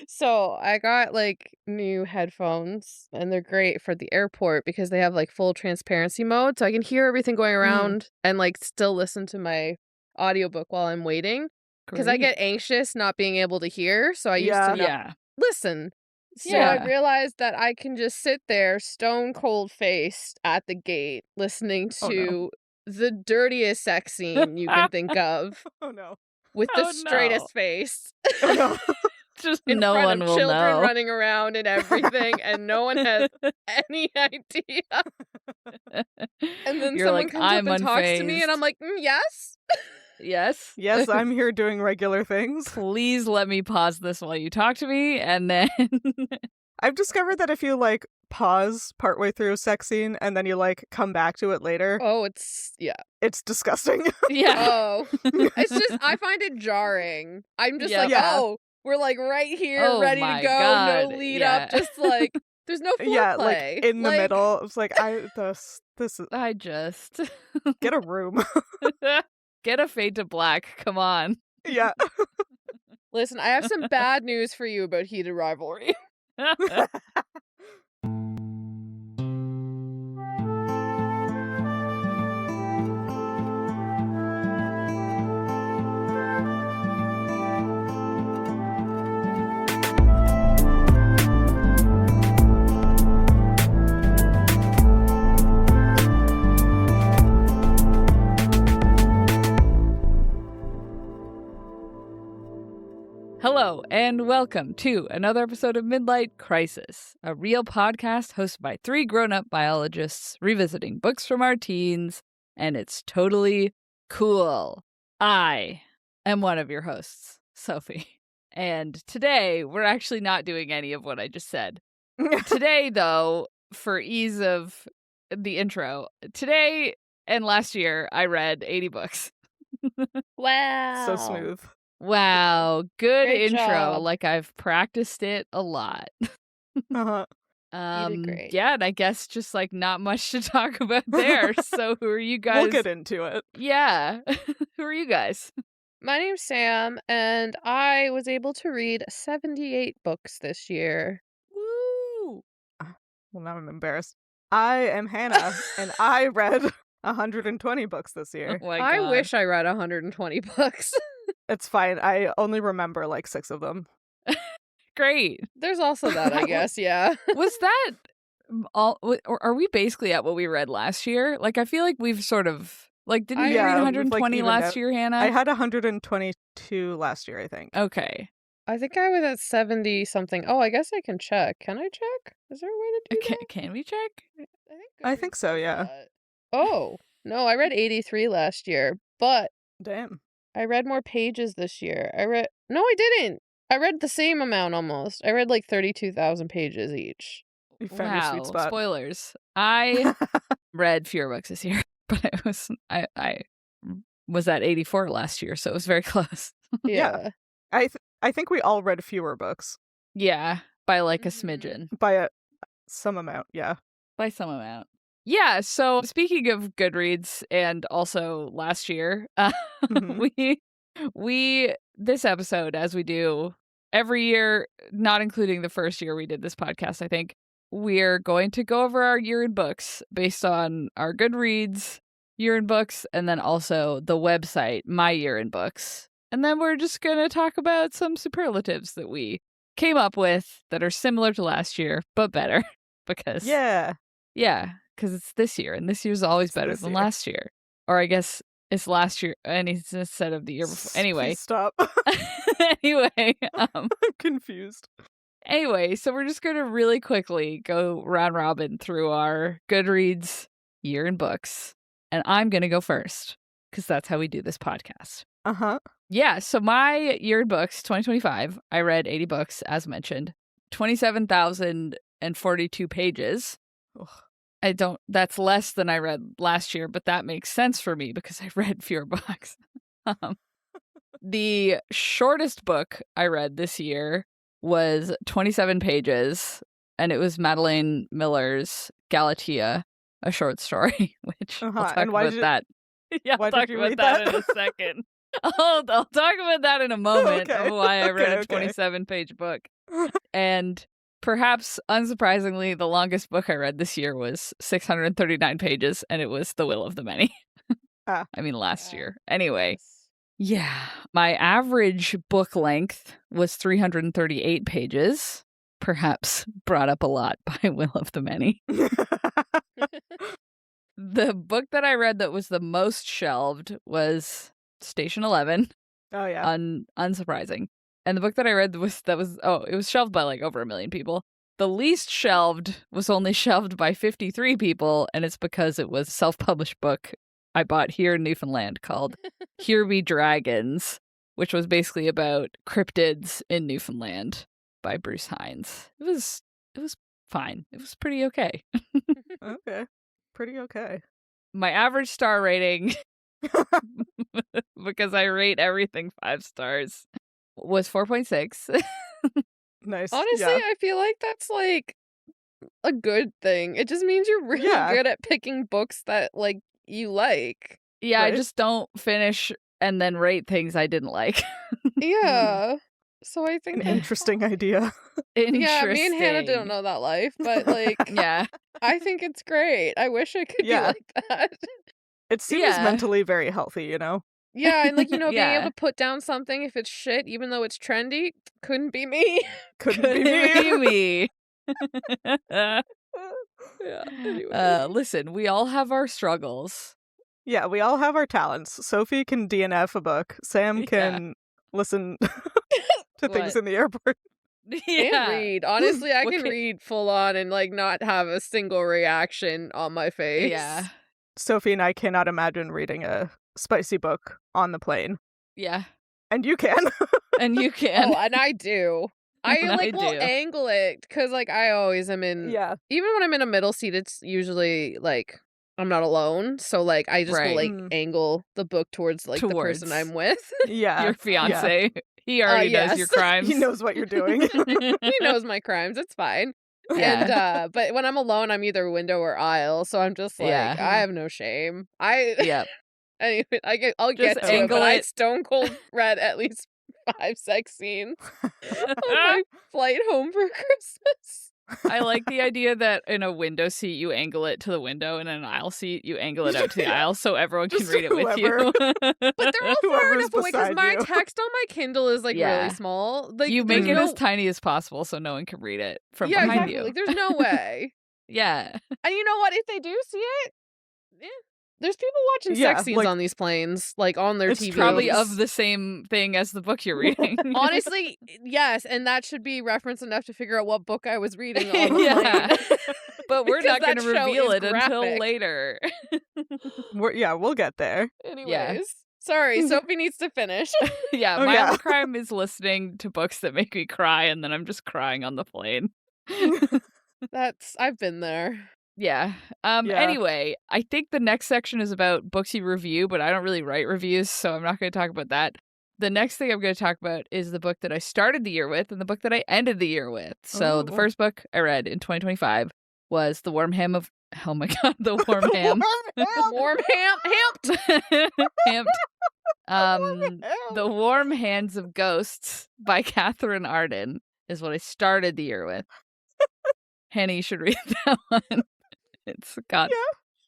So I got like new headphones and they're great for the airport because they have like full transparency mode. So I can hear everything going Mm, around and like still listen to my audiobook while I'm waiting. Because I great. get anxious not being able to hear. So I used to Yeah. not Yeah. listen. So I Yeah. realized that I can just sit there stone cold faced at the gate listening Oh no. to the dirtiest sex scene you can think of Oh no. with the Oh, no. straightest face. Oh no. Just In no front one of will children know. running around and everything, and no one has any idea. And then You're someone like, comes up I'm and talks to me, and I'm unfazed. like, yes? Yes. Yes, I'm here doing regular things. Please let me pause this while you talk to me, and then I've discovered that if you like pause partway through a sex scene and then you like come back to it later, Oh, it's, yeah. it's disgusting. yeah. Oh, it's just, I find it jarring. I'm just like, Yeah. oh, we're like right here, Oh ready to my go, no God, lead yeah. up, just like, there's no Yeah, like foreplay. in the middle. It's like this is I just get a room. get a fade to black. Come on. Yeah. Listen, I have some bad news for you about heated rivalry. Hello, and welcome to another episode of Midlight Crisis, a real podcast hosted by three grown-up biologists revisiting books from our teens, and it's totally cool. I am one of your hosts, Sophie, and today we're actually not doing any of what I just said. Today, though, for ease of the intro, today and last year I read 80 books. Wow. So smooth. Wow, good Great intro. job. Like I've practiced it a lot. Uh-huh. You did great. Yeah, and I guess just like not much to talk about there. So who are you guys? We'll get into it. Yeah. Who are you guys? My name's Sam, and I was able to read 78 books this year. Woo! Well, now I'm embarrassed. I am Hannah, and I read 120 books this year. Oh my I God. wish I read 120 books. It's fine. I only remember like 6 of them. Great. There's also that, I guess, yeah. Was that all or are we basically at what we read last year? Like I feel like we've sort of like didn't you Yeah, read we've, 120 evened last out. year, Hannah? I had 122 last year, I think. Okay. I think I was at 70 something. Oh, I guess I can check. Can I check? Is there a way to do that? Can we check? I think so, does yeah. that. Oh, no, I read 83 last year, but Damn. I read more pages this year. No, I didn't. I read the same amount almost. I read like 32,000 pages each. You found your sweet Wow. spot. Spoilers. I read fewer books this year, but I was at 84 last year, so it was very close. Yeah. I think we all read fewer books Yeah, by like a Mhm. smidgen. by some amount, yeah. By some amount. Yeah, so speaking of Goodreads and also last year, Mhm. we this episode, as we do every year, not including the first year we did this podcast, I think, we're going to go over our year in books based on our Goodreads year in books and then also the website, My Year in Books. And then we're just going to talk about some superlatives that we came up with that are similar to last year, but better. Because Yeah. because it's this year, and this year's always It's better this than year. last year. Or I guess it's last year, and it's instead of the year before. Anyway, Please stop. anyway, I'm confused. anyway, so we're just gonna really quickly go round robin through our Goodreads year in books, and I'm gonna go first because that's how we do this podcast. Uh-huh. Yeah, so my year in books, 2025, I read 80 books, as mentioned, 27,042 pages. Ugh. That's less than I read last year, but that makes sense for me because I read fewer books. The shortest book I read this year was 27 pages, and it was Madeleine Miller's Galatea, a short story, which I'll talk And why about did that. Yeah, why I'll did talk you about read that that? in a second. I'll talk about that in a moment Okay, of why I read a okay. 27-page book. And perhaps unsurprisingly, the longest book I read this year was 639 pages, and it was The Will of the Many. Ah. I mean, last year. Anyway, Yes. yeah, my average book length was 338 pages, perhaps brought up a lot by Will of the Many. The book that I read that was the most shelved was Station 11. Oh, yeah. Unsurprising. And the book that I read it was shelved by like over 1 million people. The least shelved was only shelved by 53 people, and it's because it was a self-published book I bought here in Newfoundland called Here Be Dragons, which was basically about cryptids in Newfoundland by Bruce Hines. It was fine. It was pretty okay. Okay. Pretty okay. My average star rating, because I rate everything 5 stars, was 4.6. Nice. Honestly, yeah. I feel like that's like a good thing. It just means you're really Yeah. good at picking books that like you like. Yeah, I Right. just don't finish and then rate things I didn't like. Yeah. So I think An interesting idea. yeah, me and Hannah don't Interesting. know that life, but like Yeah. I think it's great. I wish I could Yeah. be like that. It seems Yeah. mentally very healthy, you know? Yeah, and like, being able Yeah. to put down something if it's shit, even though it's trendy, couldn't be me. Couldn't be Couldn't me. be me. Yeah. Anyway. Listen, we all have our struggles. Yeah, we all have our talents. Sophie can DNF a book. Sam Yeah. can listen to things What? in the airport. And Yeah. read. Honestly, I What can can- read full on and like not have a single reaction on my face. Yeah. Sophie and I cannot imagine reading a spicy book on the plane. Yeah. And you can. And you can. Oh, and I do. I And like I will do. angle it because like I always am in. Yeah. Even when I'm in a middle seat, it's usually like I'm not alone, so like I just will Right. like Mm. angle the book towards like the person Towards. I'm with. Yeah. Your fiance. He already knows your yes. crimes. He knows what you're doing. He knows my crimes. It's fine. Yeah. And but when I'm alone, I'm either window or aisle, so I'm just like Yeah. I have no shame. Yep. Anyway, I'll Just get to it, angle but I it. stone cold read at least 5 sex scenes on my flight home for Christmas. I like the idea that in a window seat you angle it to the window, and in an aisle seat you angle it out to the aisle so everyone can Just read it with you. But they're all far Whoever's enough away because beside my you. text on my Kindle is like Yeah. really small. Like You there's make it no... as tiny as possible so no one can read it from yeah, behind exactly. you. Like there's no way. Yeah. And you know what? If they do see it, yeah. There's people watching Yeah, sex scenes like- on these planes, like on their It's TVs. Probably of the same thing as the book you're reading. Honestly, yes, and that should be reference enough to figure out what book I was reading on the Yeah. plane. But we're Because not going that to show reveal is it until graphic. later. We'll get there. Anyways, sorry, Sophie needs to finish. Yeah, Oh, my yeah. other crime is listening to books that make me cry, and then I'm just crying on the plane. I've been there. Yeah. Yeah. Anyway, I think the next section is about books you review, but I don't really write reviews, so I'm not going to talk about that. The next thing I'm going to talk about is the book that I started the year with and the book that I ended the year with. So the Ooh. first book I read in 2025 was The Warm Ham of... Oh my god, The Warm Ham. Warm Hamped. The Warm Hands of Ghosts by Catherine Arden is what I started the year with. Hannah, you should read that one. It's got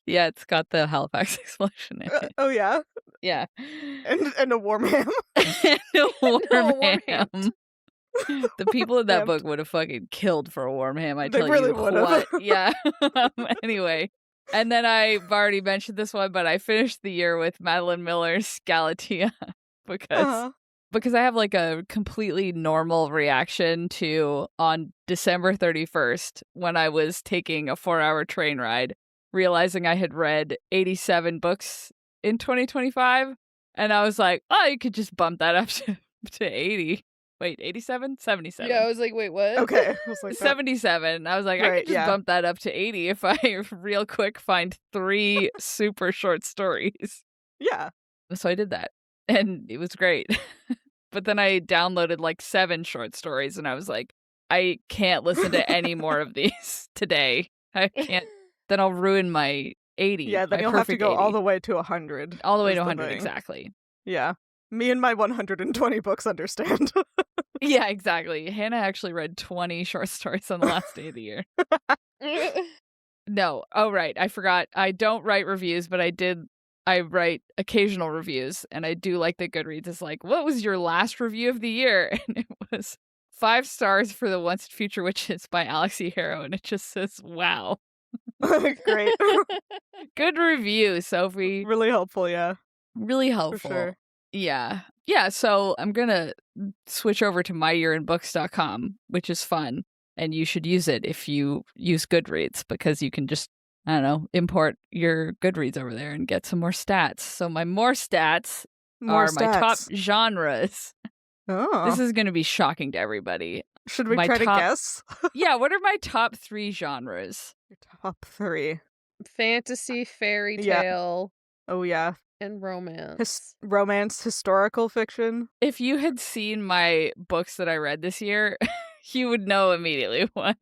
it's got the Halifax explosion in it. Oh yeah, Yeah. and a warm ham. And a warm warm ham. ham. The people in that Hamped. book would have fucking killed for a warm ham. I They tell really you would've. what. Yeah. Anyway, and then I've already mentioned this one, but I finished the year with Madeline Miller's Galatea because I have like a completely normal reaction to on December 31st when I was taking a 4-hour train ride, realizing I had read 87 books in 2025. And I was like, oh, you could just bump that up to 80. Wait, 87? 77. Yeah, I was like, wait, what? Okay, I was like, 77. I was like, I Right, could just yeah. bump that up to 80 if I real quick find 3 super short stories. yeah. So I did that. And it was great. But then I downloaded like 7 short stories and I was like, I can't listen to any more of these today. I can't. Then I'll ruin my 80. Yeah, then my you'll have to perfect go 80. all the way to 100. All the way is to the 100, thing. exactly. Yeah. Me and my 120 books understand. Yeah, exactly. Hannah actually read 20 short stories on the last day of the year. No. Oh, right. I forgot. I don't write reviews, but I write occasional reviews, and I do like that Goodreads is like, what was your last review of the year? And it was 5 stars for The Once and Future Witches by Alex E. Harrow, and it just says, wow. Great. Good review, Sophie. Really helpful, yeah. Really For helpful. sure. Yeah. Yeah, so I'm going to switch over to myyearinbooks.com, which is fun. And you should use it if you use Goodreads because you can just, I don't know, import your Goodreads over there and get some more stats. So my more stats More are my top stats. genres. Oh. This is going to be shocking to everybody. Should we my try to top- guess? Yeah, what are my top 3 genres? Your top 3. Fantasy, fairy Yeah. tale, Oh, yeah. and romance. Romance, historical fiction. If you had seen my books that I read this year, you would know immediately one.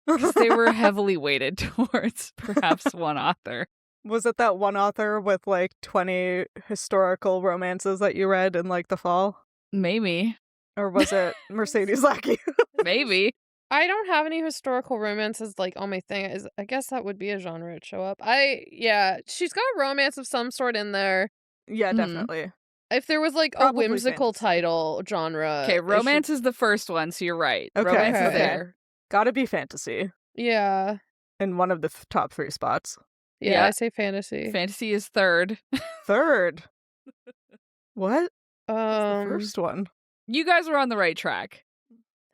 Because they were heavily weighted towards perhaps one author. Was it that one author with like 20 historical romances that you read in like the fall? Maybe. Or was it Mercedes Lackey? Maybe. I don't have any historical romances like on my thing. I guess that would be a genre to show up. She's got romance of some sort in there. Yeah, Mhm. definitely. If there was like Probably a whimsical fantasy. title genre. Okay, it romance is the first one, so you're right. Okay, Romance is okay. there. Gotta be fantasy Yeah. in one of the top 3 spots. Yeah, Yeah. I say fantasy. Fantasy is third. Third. What? What's the Um, first one? You guys were on the right track.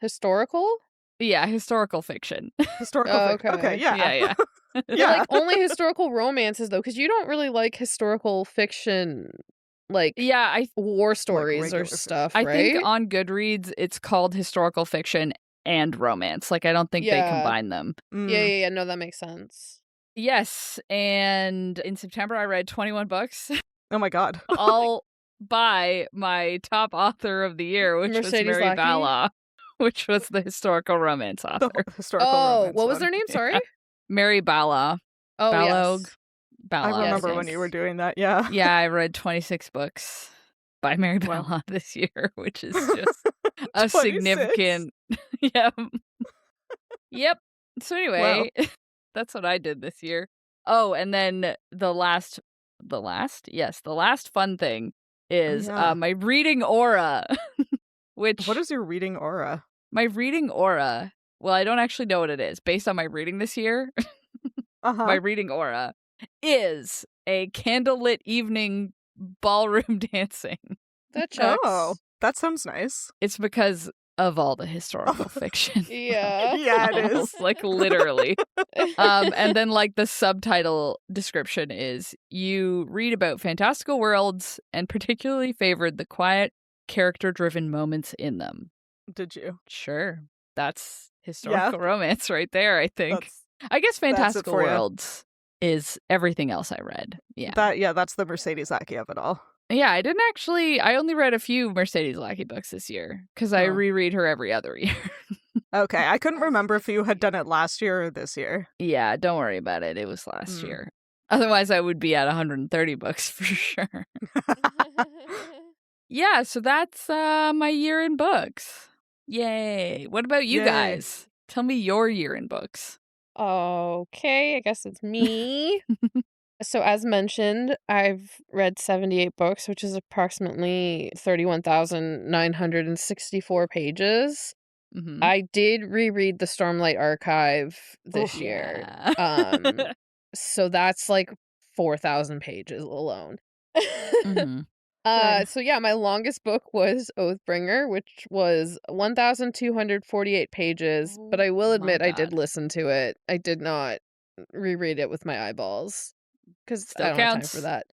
historical? Yeah, historical fiction. Historical Oh, fiction. okay. Okay, yeah. Yeah. But, Yeah. like only historical romances though, because you don't really like historical fiction, like Yeah, I war stories or regular fiction. stuff, I right? think on Goodreads it's called historical fiction and romance. Like I don't think they Yeah. combine them. Yeah. No, that makes sense. Yes, and in September I read 21 books, Oh my god. all by my top author of the year, which Mercedes was Mary Lackey? Bala, which was the historical romance The author. historical Oh, romance what was one. their name? Sorry. Mary Bala. Oh, Balog. yes. Bala. I remember yes, when yes. you were doing that, yeah. Yeah, I read 26 books by Mary Wow. Bala this year, which is just a 26? significant. Yep. Yep. So anyway, that's what I did this year. Oh, and then the last fun thing is yeah. my reading aura, which What is your reading aura? my reading aura. Well, I don't actually know what it is. Based on my reading this year, Uh-huh. my reading aura is a candlelit evening ballroom dancing. That checks. Oh, that sounds nice. It's because of all the historical fiction. Yeah. Yeah, it is. Like literally. And then like the subtitle description is you read about fantastical worlds and particularly favored the quiet, character-driven moments in them. Did you? Sure. That's historical romance right there, I think. That's I guess it fantastical for ya. worlds is everything else I read. Yeah. that's the Mercedes Lackey of it all. Yeah, I only read a few Mercedes Lackey books this year because I Oh. reread her every other year. Okay, I couldn't remember if you had done it last year or this year. Yeah, don't worry about it. It was last Mm. year. Otherwise, I would be at 130 books for sure. Yeah, so that's my year in books. Yay. What about you Yay. guys? Tell me your year in books. Okay, I guess it's me. So as mentioned, I've read 78 books, which is approximately 31,964 pages. Mhm. I did reread the Stormlight Archive this year. Yeah. So that's like 4,000 pages alone. Mhm. Good. So yeah, my longest book was Oathbringer, which was 1,248 pages, but I will Oh my admit I did God. listen to it. I did not reread it with my eyeballs because Still I don't have time counts. for that.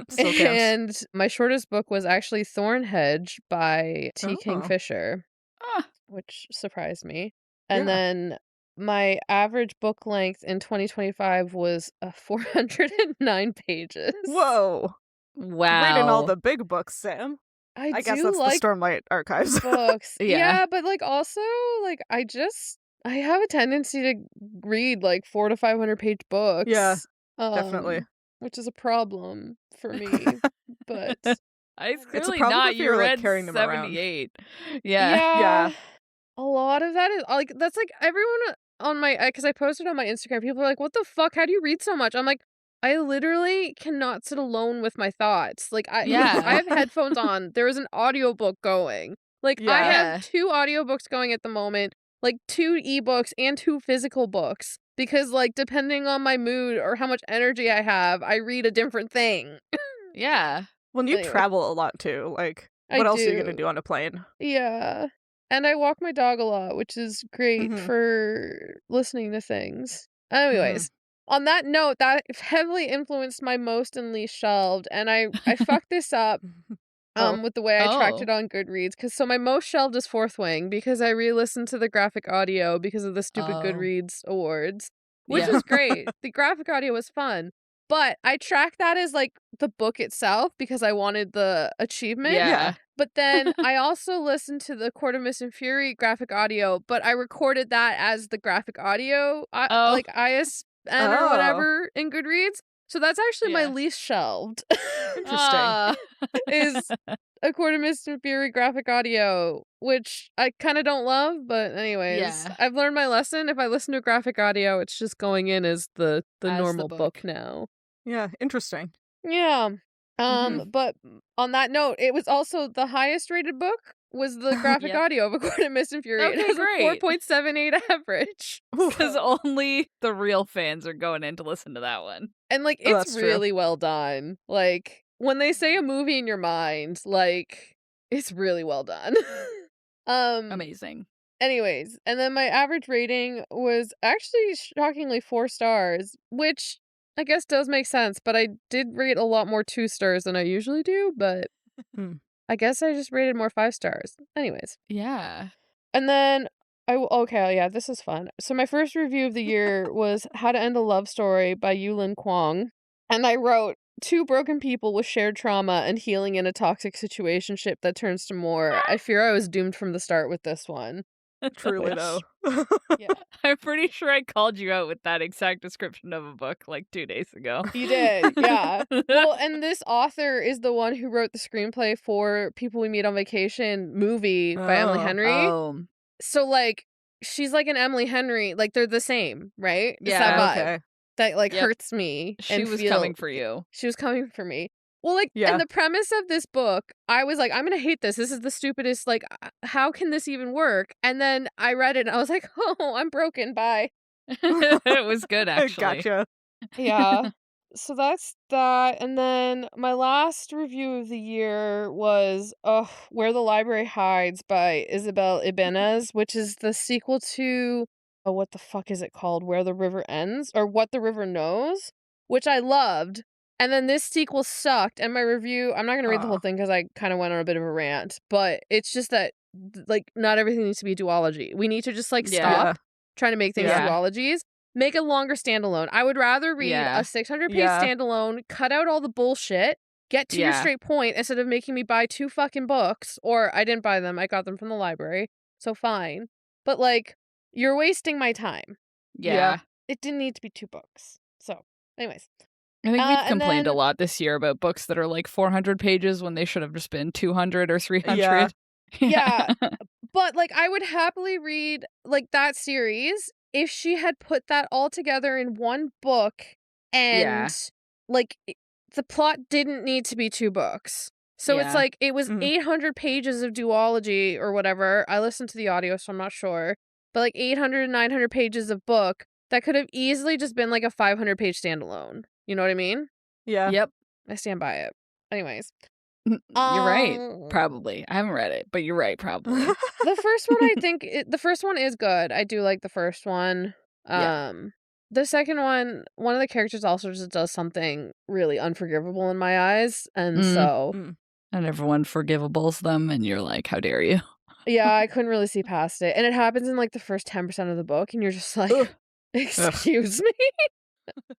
Still counts. And my shortest book was actually Thornhedge by T. Oh. Kingfisher, Ah, which surprised me. And Yeah. then my average book length in 2025 was 409 pages. Whoa. wow. Reading all the big books, Sam. I I guess do that's like the Stormlight Archives. books. Yeah. Yeah, but like also like I have a tendency to read like 400 to 500 page books. Yeah, definitely. Which is a problem for me. But It's It's a clearly problem not. if You you're, like, read carrying them around. 78. Yeah. Yeah. A lot of that is like that's like everyone on my because I posted on my Instagram. People are like, "What the fuck? How do you read so much?" I'm like, I literally cannot sit alone with my thoughts. Like I Yeah. have headphones on. There is an audiobook going. Like I Yeah. have Yeah. 2 audiobooks going at the moment, like 2 ebooks and 2 physical books because like depending on my mood or how much energy I have, I read a different thing. Yeah. When you Anyway, travel a lot too, like, I what else are you gonna do. do on a plane? Yeah. And I walk my dog a lot, which is great Mhm. for listening to things. Mhm. Anyways, on that note, that heavily influenced my most and least shelved, and I fucked this up Oh. with the way I tracked it Oh. on Goodreads, because so my most shelved is Fourth Wing, because I re-listened to the graphic audio because of the stupid Oh. Goodreads awards, which Yeah. was great. The graphic audio was fun. But I tracked that as like the book itself because I wanted the achievement. Yeah. But then I also listened to the Court of Mist and Fury graphic audio, but I recorded that as the graphic audio, Oh. like ISN or Oh. whatever in Goodreads. So that's actually my Yeah. least shelved. Interesting. Is a Court of Mist and Fury graphic audio, which I kind of don't love, but anyways, Yeah. I've learned my lesson. If I listen to graphic audio, it's just going in as the As the normal book book. now. Yeah, interesting. Yeah. Mhm. But on that note, it was also the highest rated book was the graphic Yep. audio of A Court of Mist and Fury. It Okay, has a great. 4.78 average. Because only the real fans are going in to listen to that one. And like Oh, it's that's true. really well done. Like when they say a movie in your mind, like it's really well done. Amazing. Anyways, and then my average rating was actually shockingly 4 stars, which I guess does make sense, but I did rate a lot more 2 stars than I usually do, but Hmm. I guess I just rated more 5 stars. Anyways. Yeah. And then okay, yeah, this is fun. So my first review of the year was How to End a Love Story by Yulin Kwong, and I wrote 2 broken people with shared trauma and healing in a toxic situationship that turns to more. I fear I was doomed from the start with this one. Truly, Which, though. yeah. I'm pretty sure I called you out with that exact description of a book like 2 days ago. You did, yeah. Well, and this author is the one who wrote the screenplay for People We Meet on Vacation movie by Emily Oh. Henry. Oh. So, like, she's like an Emily Henry. Like, they're the same, right? It's that Yeah. vibe Okay. that, like, Yep. hurts me. She and was feel coming for you. She was coming for me. Well, like, Yeah. and the premise of this book, I was like, I'm gonna hate this. This is the stupidest, like, how can this even work? And then I read it and I was like, oh, I'm broken. Bye. It was good, actually. Gotcha. Yeah. So that's that. And then my last review of the year was Where the Library Hides by Isabel Ibanez, which is the sequel to what the fuck is it called? Where the River Ends or What the River Knows, which I loved. And then this sequel sucked. And my review, I'm not going to read the whole Aw. thing because I kind of went on a bit of a rant, but it's just that like not everything needs to be a duology. We need to just like Yeah. stop trying to make things Yeah. duologies. Make a longer standalone. I would rather read Yeah. a 600-page Yeah. standalone, cut out all the bullshit, get to your Yeah. straight point instead of making me buy 2 fucking books. Or I didn't buy them. I got them from the library. So fine. But like, you're wasting my time. Yeah. It didn't need to be 2 books. So, anyways. I think we've and complained a then- lot this year about books that are like 400 pages when they should have just been 200 or 300. Yeah. Yeah. But like, I would happily read like that series if she had put that all together in one book and Yeah. like the plot didn't need to be 2 books. So it's Yeah. like it was Mhm. 800 pages of duology or whatever. I listened to the audio, so I'm not sure. But like 800 and 900 pages of book that could have easily just been like a 500-page standalone. You know what I mean? Yeah. Yep. I stand by it. Anyways. You're right. Um, Probably. I haven't read it, but you're right. Probably. The first one, I think, the first one is good. I do like the first one. Yeah. The second one of the characters also just does something really unforgivable in my eyes, and so Mm. And everyone forgivables them, and you're like, how dare you? yeah, I couldn't really see past it. And it happens in like the first 10% of the book, and you're just like, Ugh. excuse me.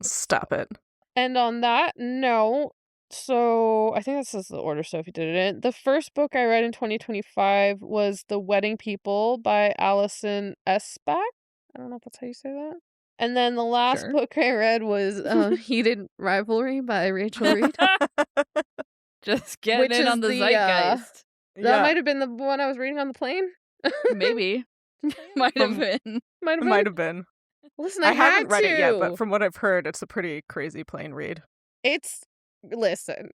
Stop it. And on that note, so I think this is the order Sophie did it in. The first book I read in 2025 was The Wedding People by Alison Esbach. I don't know if that's how you say that. And then the last Sure. book I read was Heated Rivalry by Rachel Reed. Just getting Which in is on the the, zeitgeist. that Yeah, might have been the one I was reading on the plane. Maybe. Might have From- been. Might it have might been. have been. Listen, I I had haven't read it yet, but to. from what I've heard, it's a pretty crazy plane read. Listen.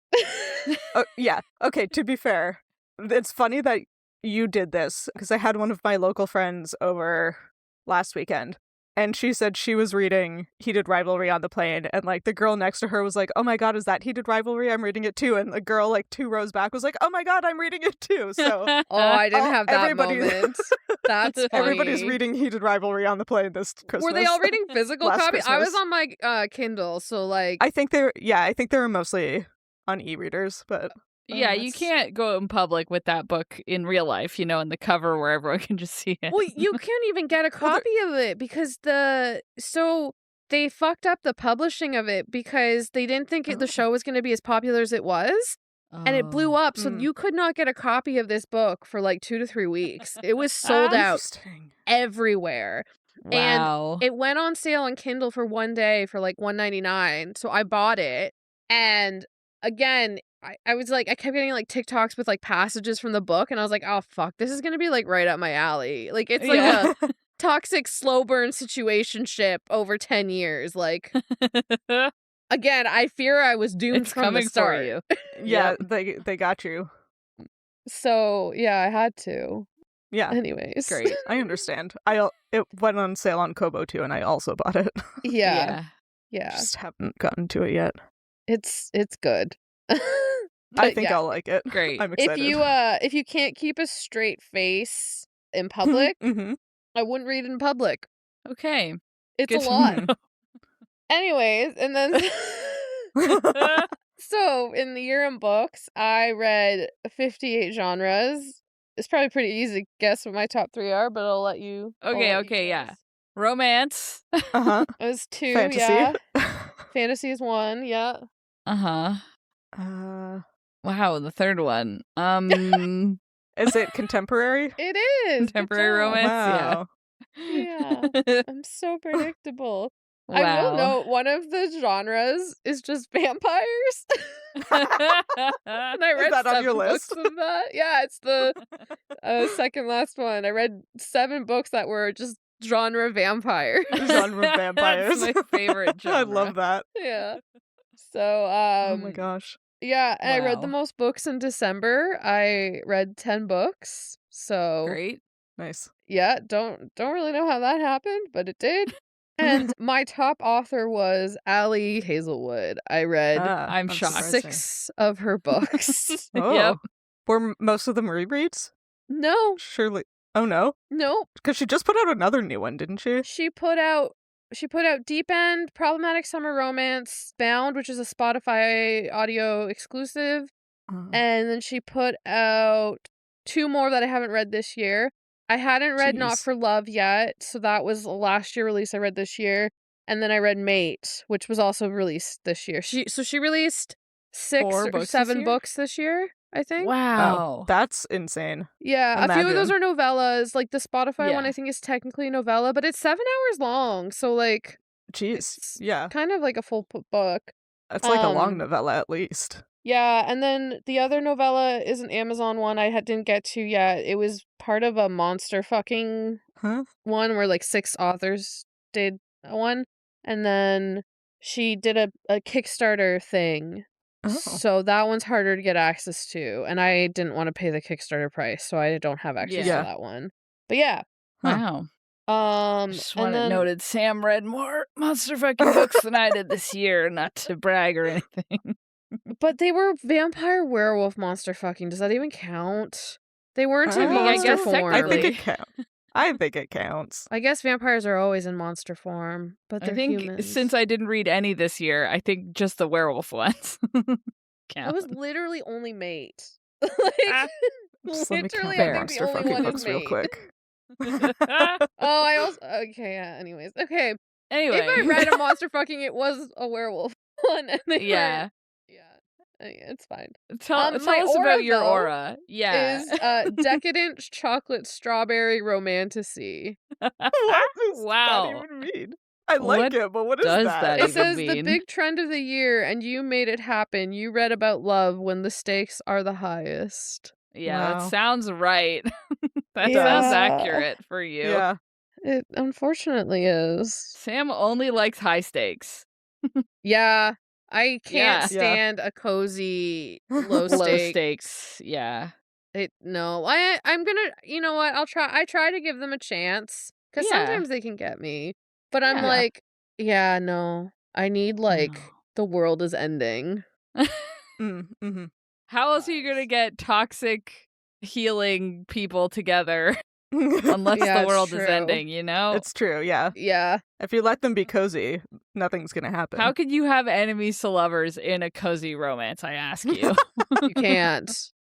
Oh, yeah. Okay, to be fair, it's funny that you did this because I had one of my local friends over last weekend and she said she was reading Heated Rivalry on the plane and like the girl next to her was like, "Oh my god, is that Heated Rivalry? I'm reading it too." And the girl like 2 rows back was like, "Oh my god, I'm reading it too." So Oh, I didn't have that everybody- moment. That's funny. everybody's reading Heated Rivalry on the plane this Christmas. Were they all reading physical Last copy? I was Christmas. on my Kindle, so like I think they were mostly on e-readers, but Yeah, you that's- can't go in public with that book in real life, in the cover where everyone can just see it. Well, you can't even get a Well, copy of it because they fucked up the publishing of it because they didn't think the show was going to be as popular as it was. And it blew up, so Mm. you could not get a copy of this book for like 2 to 3 weeks. It was sold out interesting. everywhere. Wow. It went on sale on Kindle for one day for like $1.99, so I bought it. And again, I was like, I kept getting like TikToks with like passages from the book, and I was like, oh fuck, this is gonna be like right up my alley. Like it's like Yeah. a toxic slow burn situationship over 10 years. Like again, I fear I was doomed It's from coming the start. for you. Yeah, they got you. So yeah, I had to. Yeah, Anyways, Great. I understand. It went on sale on Kobo too, and I also bought it. yeah. Just haven't gotten to it yet. It's good. I But think yeah. I'll like it. Great. I'm excited. If you can't keep a straight face in public, Mhm. I wouldn't read in public. Okay. It's Good a to lot. know. Anyways, and then so in the year in books, I read 58 genres. It's probably pretty easy to guess what my top 3 are, but I'll let you. Okay, yeah. Romance. Uh-huh. It was 2, Fantasy. yeah. Fantasy is 1, yeah. Uh-huh. Wow, the third one. Is it contemporary? It is. Good Contemporary job. romance. Wow. Yeah. I'm so predictable. Wow. I will note one of the genres is just vampires. And I read that on 7 your books list? of that. Yeah, it's the second last one. I read 7 books that were just genre vampires. Genre vampires. That's my favorite genre. I love that. Yeah. So Oh my gosh. yeah, and I read the Wow. most books in December. I read 10 books. So Great. Nice. yeah, don't really know how that happened, but it did. And my top author was Allie Hazelwood. I read I'm that's shocked. surprising. 6 of her books. Oh. Yep. Were most of them rereads? No, Surely. Oh no. nope. Because she just put out another new one, didn't she? She put out Deep End, Problematic Summer Romance, Bound, which is a Spotify audio exclusive, and then she put out 2 more that I haven't read this year. I hadn't read Not Jeez. for Love yet, so that was a last year release I read this year. And then I read Mate, which was also released this year. She released 6 4 or books this 7 year? books this year, I think. Wow. That's insane. Yeah, a few of those Imagine. are novellas. Like the Spotify one Yeah. I think is technically a novella, but it's 7 hours long. So like Jeez. it's Yeah. kind of like a full book. It's like a long Um, novella at least. Yeah, and then the other novella is an Amazon one didn't get to yet. It was part of a monster fucking Huh? one where like 6 authors did one, and then she did a Kickstarter thing. Oh. So that one's harder to get access to, and I didn't want to pay the Kickstarter price, so I don't have access Yeah. to that one. But yeah, Wow. Just and want it then noted Sam read more monster fucking books than I did this year, not to brag or anything. but they were vampire werewolf monster fucking. Does that even count? They weren't in I monster guess form. I think technically. it counts. I think it counts. I guess vampires are always in monster form, but I they're think humans. since I didn't read any this year, I think just the werewolf ones I count. was literally only Mate. Just let me count literally, the I think monster the only fucking one books is real Mate. quick. Oh, I also yeah. Anyways, okay. Anyway. If I read a monster fucking, it was a werewolf one, and they Yeah. were, yeah, it's fine. Tell my us aura, about your though, aura. Yeah. Is decadent chocolate strawberry romantasy. What does Wow. that even mean? I like What it, but what is does that? that It even says the mean? big trend of the year, and you made it happen. You read about love when the stakes are the highest. Yeah, Wow. that sounds right. That It sounds does. accurate for you. Yeah. It unfortunately is. Sam only likes high stakes. Yeah, I can't Yeah. stand a cozy low Low stake. stakes. Yeah. No, I'm gonna. You know what? I'll try. I try to give them a chance because Yeah. sometimes they can get me, but I'm Yeah. like, yeah, no. I need like No. the world is ending. Mm-hmm. How else are you going to get toxic healing people together unless Yeah, the it's world is true. ending, you know? It's true, yeah. Yeah. If you let them be cozy, nothing's gonna happen. How could you have enemies to lovers in a cozy romance, I ask you? You can't.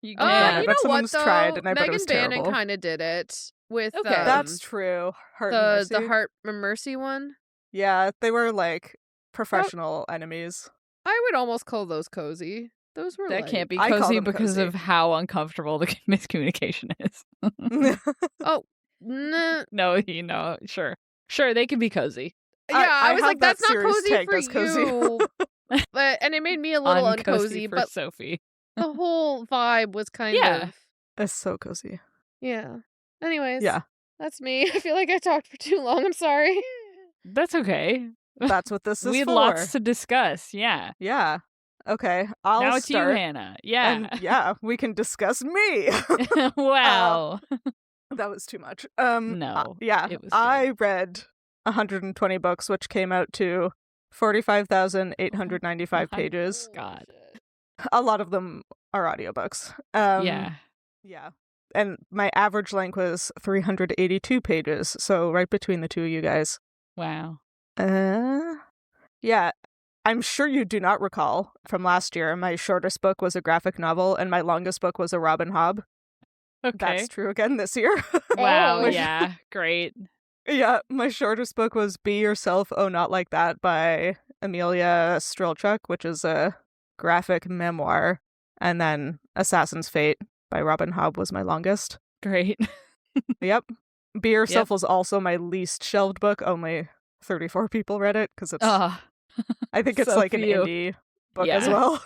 You Oh, can't. I you bet know what someone's though? tried, and I bet it Megan was Bannon terrible. kind of did it with Okay. That's true. Heart and Mercy. the Heart and Mercy one. Yeah, they were like professional enemies. I would almost call those cozy. Those were That like, can't be I call cozy them because cozy. of how uncomfortable the miscommunication is. oh, nah. No, sure. Sure, they can be cozy. Yeah, I was had like, that that's not series cozy tagged for as cozy. you. And it made me a little Uncozy uncozy, for but Sophie. the whole vibe was kind Yeah. of It's so cozy. yeah. Anyways, Yeah, that's me. I feel like I talked for too long. I'm sorry. That's okay. that's what this is We had for. lots to discuss, yeah. Yeah. Okay, I'll Now it's start. you, Hannah. Yeah. And yeah, we can discuss me. Wow. That was too much. No, yeah, it was I read 120 books, which came out to 45,895 my pages. God. A lot of them are audiobooks. Yeah. Yeah. And my average length was 382 pages, so right between the two of you guys. Wow. Yeah. I'm sure you do not recall from last year, my shortest book was a graphic novel, and my longest book was a Robin Hobb. Okay. That's true again this year. Wow, Oh. yeah. Great. Yeah, my shortest book was Be Yourself, Oh Not Like That by Amelia Strilchuk, which is a graphic memoir. And then Assassin's Fate by Robin Hobb was my longest. Great. Yep. Be Yourself was also my least shelved book. Only 34 people read it because it's. I think it's so like an few. indie book Yeah. as well.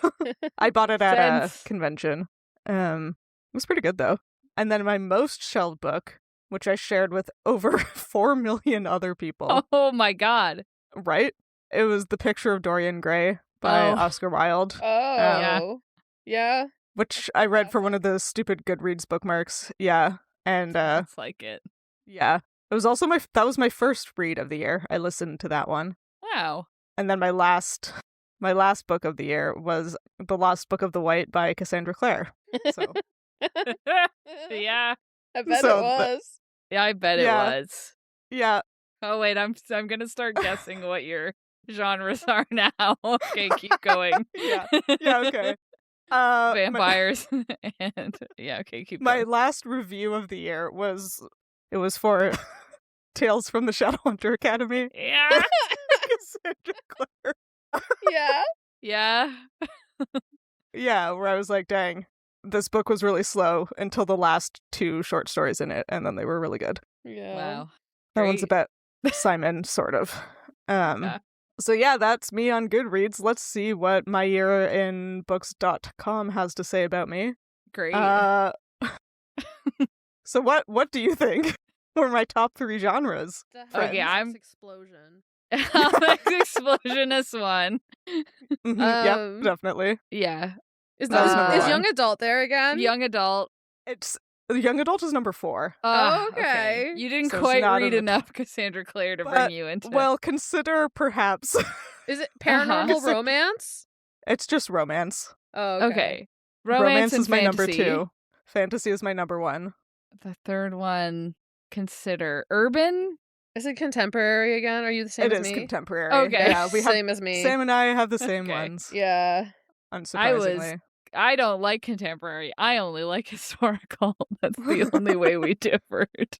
I bought it at Sense. a convention. It was pretty good though. And then my most shelved book, which I shared with over 4 million other people. Oh my God. Right? It was The Picture of Dorian Gray by Oh. Oscar Wilde. Oh. Yeah. Which I read for one of the stupid Goodreads bookmarks. Yeah. And Sounds like it. yeah. It was also that was my first read of the year. I listened to that one. Wow. And then my last book of the year was The Lost Book of the White by Cassandra Clare. So Yeah. I bet So it was. Yeah, I bet Yeah. it was. yeah. Oh wait, I'm gonna start guessing what your genres are now. Okay, keep going. Yeah. Yeah, okay. Vampires and yeah, okay, keep My going. last review of the year was for Tales from the Shadowhunter Academy. Yeah. Cassandra Clare. Yeah. Yeah. Yeah, where I was like, dang, this book was really slow until the last 2 short stories in it, and then they were really good. Yeah. Wow. That one's Great. about Simon, sort of. Yeah. So yeah, that's me on Goodreads. Let's see what my year in books.com has to say about me. Great. So what do you think were my top 3 genres? The Okay, Hell's I'm- explosion. Alex Explosionist one. Yep, definitely. Yeah. Is That was number is one. young adult there again? Young adult. It's young adult is number 4. Oh, okay. You didn't So it's quite not read in the enough Cassandra Clare to But- bring you into Well, consider perhaps Is it paranormal Uh-huh. romance? it's just romance. Oh, okay. Okay. Romance and is my fantasy. number 2. Fantasy is my number 1. The third one, consider urban. Is it contemporary again? Are you the same It as is me? contemporary. Okay. Yeah, we have Same as me. Sam and I have the same Okay. ones. Yeah. Unsurprisingly. I don't like contemporary. I only like historical. That's the only way we differed.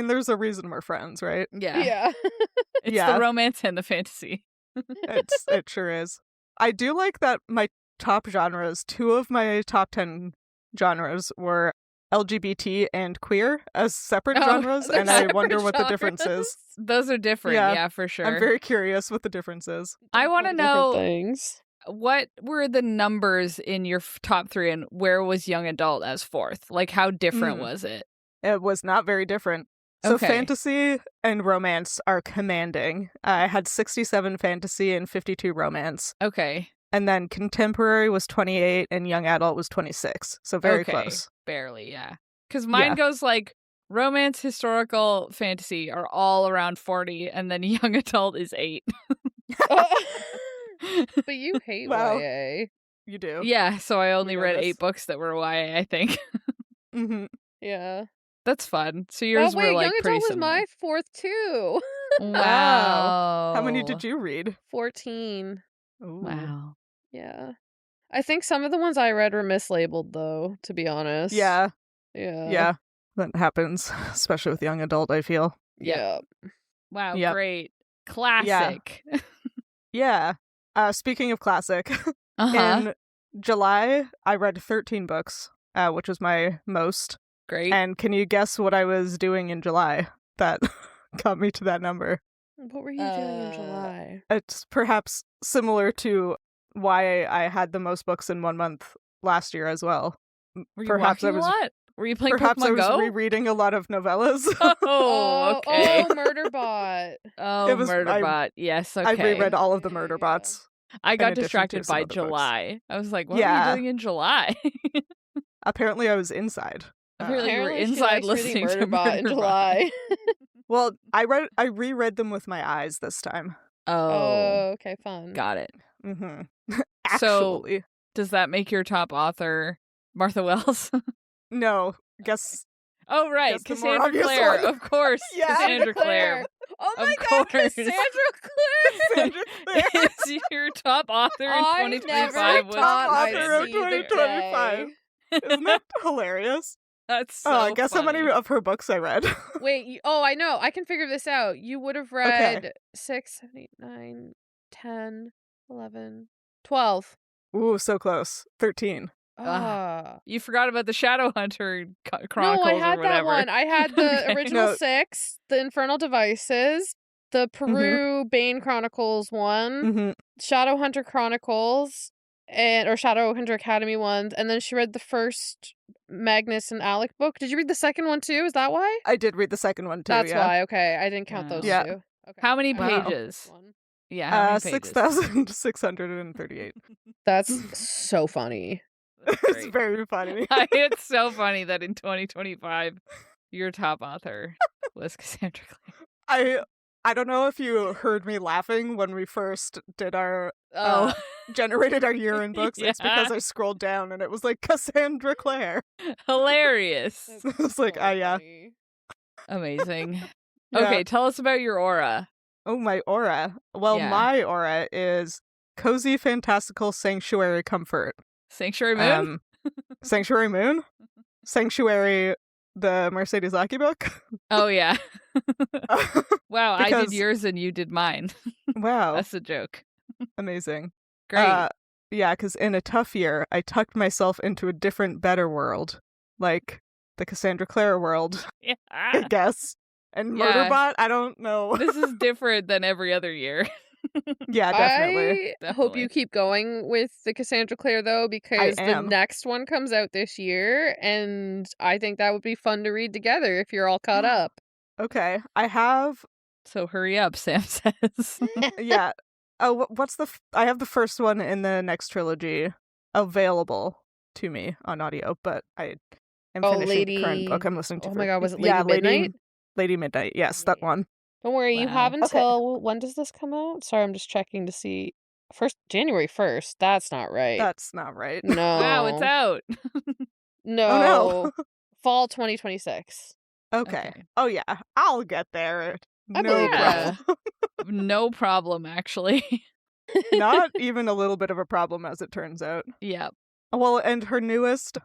There's a reason we're friends, right? Yeah. Yeah. It's Yeah. the romance and the fantasy. It sure is. I do like that my top genres, 2 of my top 10 genres were LGBT and queer as separate genres, they're and I separate wonder what the difference genres. is. Those are different, Yeah. yeah, for sure. I'm very curious what the difference is. I want to Definitely different know things. what were the numbers in your top 3 and where was young adult as 4th? Like, how different was it? It was not very different. So Okay. fantasy and romance are commanding. I had 67 fantasy and 52 romance. Okay. And then contemporary was 28 and young adult was 26. So very close. Barely, yeah. Because mine Yeah. goes like romance, historical, fantasy are all around 40, and then young adult is 8. But you hate Wow. YA. You do. Yeah, so I only know read this. 8 books that were YA, I think. Mm-hmm. Yeah. That's fun. So yours Wait, were like young pretty adult was similar. my 4th too. Wow. How many did you read? 14. Ooh. Wow. Yeah. I think some of the ones I read were mislabeled though, to be honest. Yeah. Yeah. Yeah. That happens, especially with young adult, I feel. Yeah. Wow, Yep. great. Classic. Yeah. Speaking of classic, Uh-huh. in July, I read 13 books, which was my most. Great. And can you guess what I was doing in July that got me to that number? What were you doing in July? It's perhaps similar to why I had the most books in 1 month last year as well. Were you perhaps walking I was a lot? Were you playing perhaps I Pokemon was Go? rereading a lot of novellas. Oh, okay. Oh, Murderbot. Oh, It was- Murderbot. Yes, okay. I reread all of the Yeah. Murderbots. I got addition to distracted some by other books. July. I was like, what were Yeah. you doing in July? Apparently, I was inside. Apparently you were Apparently she inside likes reading listening to Murderbot in Murderbot. July. Well, I reread them with my eyes this time. Oh, Okay, fun. got it. Mm-hmm. So- Actually, Does that make your top author Martha Wells? no. Guess Oh, right. Guess the more Cassandra obvious Clare. one. Of course. Yeah. Cassandra Clare. Oh Of my god, course. Cassandra Clare! Cassandra Clare. Is your top author in I 2025 never was thought I'd author of see the 2025. day. Isn't that hilarious? That's so Guess how many funny. of her books I read. Wait, I know. I can figure this out. You would have read 6, 7, 8, 9, 10, 11, 12. Ooh, so close. 13. Ah. You forgot about the Shadowhunter No, Chronicles I had or that whatever. one. I had the Okay. original No. 6, the Infernal Devices, the Peru Bane Chronicles one, Mm-hmm. Shadowhunter Chronicles, or Shadowhunter Academy ones, and then she read the first Magnus and Alec book. Did you read the second one too? Is that why? I did read the second one too. That's yeah. why. Okay, I didn't count Wow. those Yeah. two. Okay. How many I read the pages? first one. Yeah, how many pages? 6,638. That's so funny. That's It's great. very funny. It's so funny that in 2025, your top author was Cassandra Clare. I don't know if you heard me laughing when we first did our Oh, generated our year in books. It's Yeah. because I scrolled down and it was like Cassandra Clare. hilarious. It's like, so yeah. funny. Amazing. Yeah. Okay, tell us about your aura. Oh, my aura. Well, Yeah. my aura is cozy, fantastical sanctuary comfort. Sanctuary Moon? Sanctuary Moon? Sanctuary, the Mercedes Lackey book? Oh, yeah. Wow, I did Because- yours and you did mine. Wow, That's a joke. amazing. Great. Yeah, because in a tough year, I tucked myself into a different, better world. Like the Cassandra Clare world, I Yeah. guess. And Yeah. Murderbot, I don't know. This is different than every other year. Yeah, definitely. I hope Definitely. you keep going with the Cassandra Clare though, because the am. next one comes out this year, and I think that would be fun to read together if you're all caught up. Okay, I have, So hurry up, Sam says. yeah. Oh, what's I have the first one in the next trilogy available to me on audio, but I am Oh, finishing the current Lady- book I'm listening to. oh my for- god, was it yeah, Lady Midnight? Lady Midnight, yes, that Yeah. one. Don't worry, you Wow. have Okay. until when does this come out? Sorry, I'm just checking to see. January 1st. That's not right. That's not right. No. Wow, it's out. No. Oh no. Fall 2026. Okay. Okay. Oh yeah, I'll get there. I No believe problem. No problem, actually. Not even a little bit of a problem, as it turns out. Yeah. Well, and her newest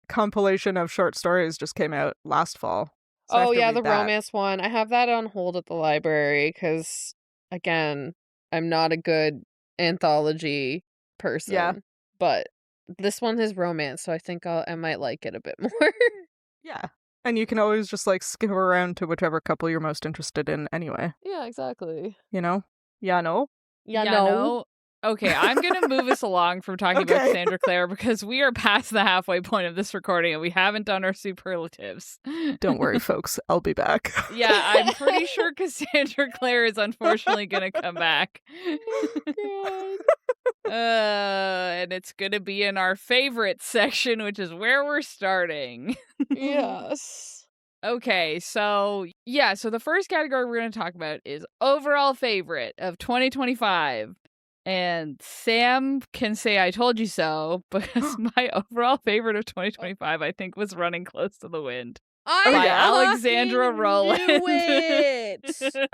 compilation of short stories just came out last fall. So I have Oh to yeah, read the that. romance one. I have that on hold at the library because, again, I'm not a good anthology person. Yeah. But this one is romance, so I think I might like it a bit more. Yeah. And you can always just like skip around to whichever couple you're most interested in anyway, Yeah, exactly. you know? Yeah, no? Yeah, Yeah, no. no. Okay, I'm going to move us along from talking about Okay. Cassandra Clare because we are past the halfway point of this recording and we haven't done our superlatives. Don't worry, folks. I'll be back. Yeah, I'm pretty sure Cassandra Clare is unfortunately going to come back. Oh, And it's going to be in our favorite section, which is where we're starting. God. Yes. Okay, so the first category we're going to talk about is overall favorite of 2025. And Sam can say I told you so because my overall favorite of 2025 I think was Running Close to the Wind by I Alexandra fucking Rowland. knew it.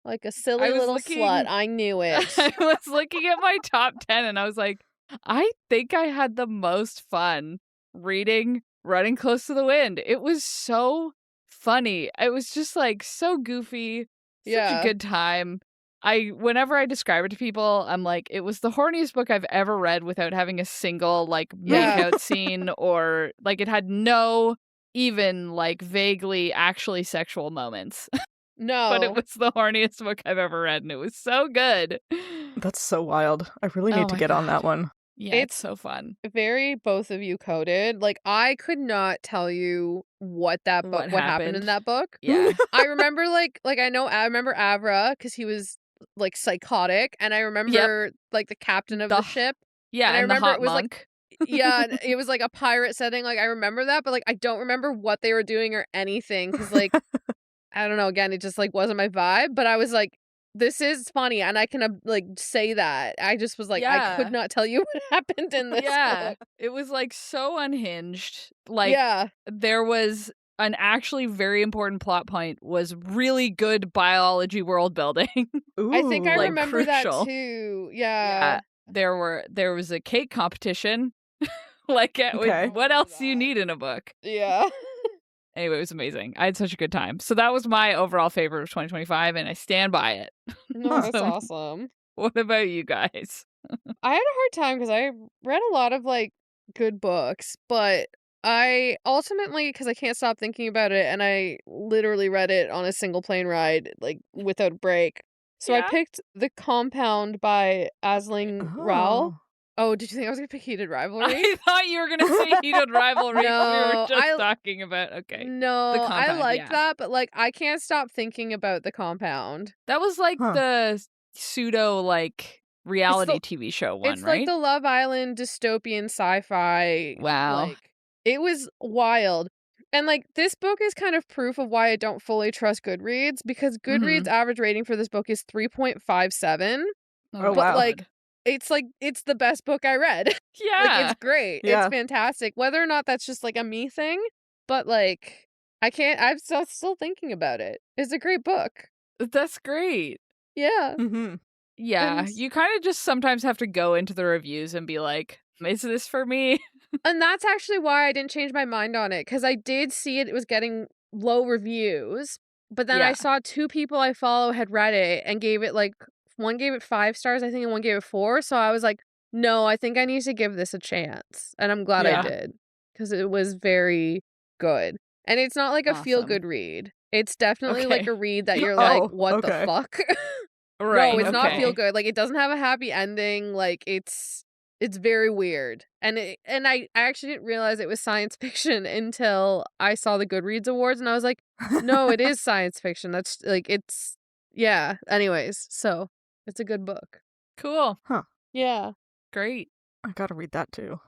Like a silly I was little looking- slut. I knew it. I was looking at my top 10 and I was like, I think I had the most fun reading Running Close to the Wind. It was so funny. It was just like so goofy. Such Yeah. a good time. Whenever I describe it to people, I'm like, it was the horniest book I've ever read without having a single like Yeah. makeout scene or like it had no even like vaguely actually sexual moments. No. But it was the horniest book I've ever read and it was so good. That's so wild. I really Oh need to my get on that God. one. Yeah, it's so fun. very both of you coded. Like I could not tell you what that book what happened in that book. Yeah. I remember like I remember Avra because he was like psychotic, and I remember like the captain of the ship. Yeah, And I and the remember hot it was, like, monk. Yeah, and it was like a pirate setting. Like I remember that, but like I don't remember what they were doing or anything because like I don't know. Again, it just like wasn't my vibe. But I was like, this is funny, and I can like say that. I just was like, I Yeah. could not tell you what happened in this Yeah, book. it was like so unhinged. Like Yeah, there was an actually very important plot point was really good biology world building. Ooh. I think I like, remember crucial. that too. Yeah. There was a cake competition. Like Okay. what else do you need in a book? Yeah. Anyway, it was amazing. I had such a good time. So that was my overall favorite of 2025 and I stand by it. No, that's So, awesome. What about you guys? I had a hard time because I read a lot of like good books, but I ultimately, because I can't stop thinking about it, and I literally read it on a single plane ride, like without a break. So I Yeah. picked The Compound by Asling Rao. Oh. Oh, did you think I was gonna pick Heated Rivalry? I thought you were going to say Heated Rivalry. We were No, just talking about, okay. No, The I Compound, liked yeah. that, but like I can't stop thinking about The Compound. That was like Huh. the pseudo like reality the- TV show one, It's right? like the Love Island dystopian sci-fi. Wow. Like it was wild. And like this book is kind of proof of why I don't fully trust Goodreads, because Goodreads' average rating for this book is 3.57. Oh, wow. Like it's the best book I read. Yeah. Like it's great. Yeah. It's fantastic. Whether or not that's just like a me thing, but like I'm still thinking about it. It's a great book. That's great. Yeah. Mm-hmm. Yeah. And- You kind of just sometimes have to go into the reviews and be like, is this for me? And that's actually why I didn't change my mind on it, because I did see it was getting low reviews, but then I Yeah. saw two people I follow had read it and gave it like one gave it 5 stars, I think, and one gave it 4. So I was like, no, I think I need to give this a chance. And I'm glad I Yeah. did, because it was very good. And it's not like a Awesome. feel-good read. It's definitely like Okay. a read that you're Oh, like, what okay. the fuck? Right. No, it's not okay. feel good. Like it doesn't have a happy ending. Like it's very weird. And I actually didn't realize it was science fiction until I saw the Goodreads Awards, and I was like, no, it is science fiction. That's like it's yeah. Anyways, so it's a good book. Cool. Yeah. Great. I gotta read that too.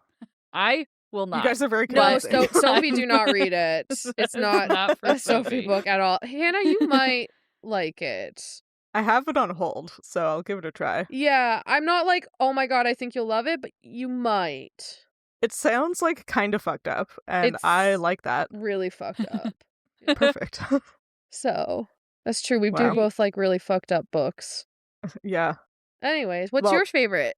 I will not. You guys are very No, convincing. Sophie, do not read it. It's not for a Sophie book at all. Hannah, you might like it. I have it on hold, so I'll give it a try. Yeah, I'm not like, oh my god, I think you'll love it, but you might. It sounds like kind of fucked up, and I It's- like that. Really fucked up. Perfect. So that's true. We do Wow. both like really fucked up books. Yeah. Anyways, what's Well- your favorite?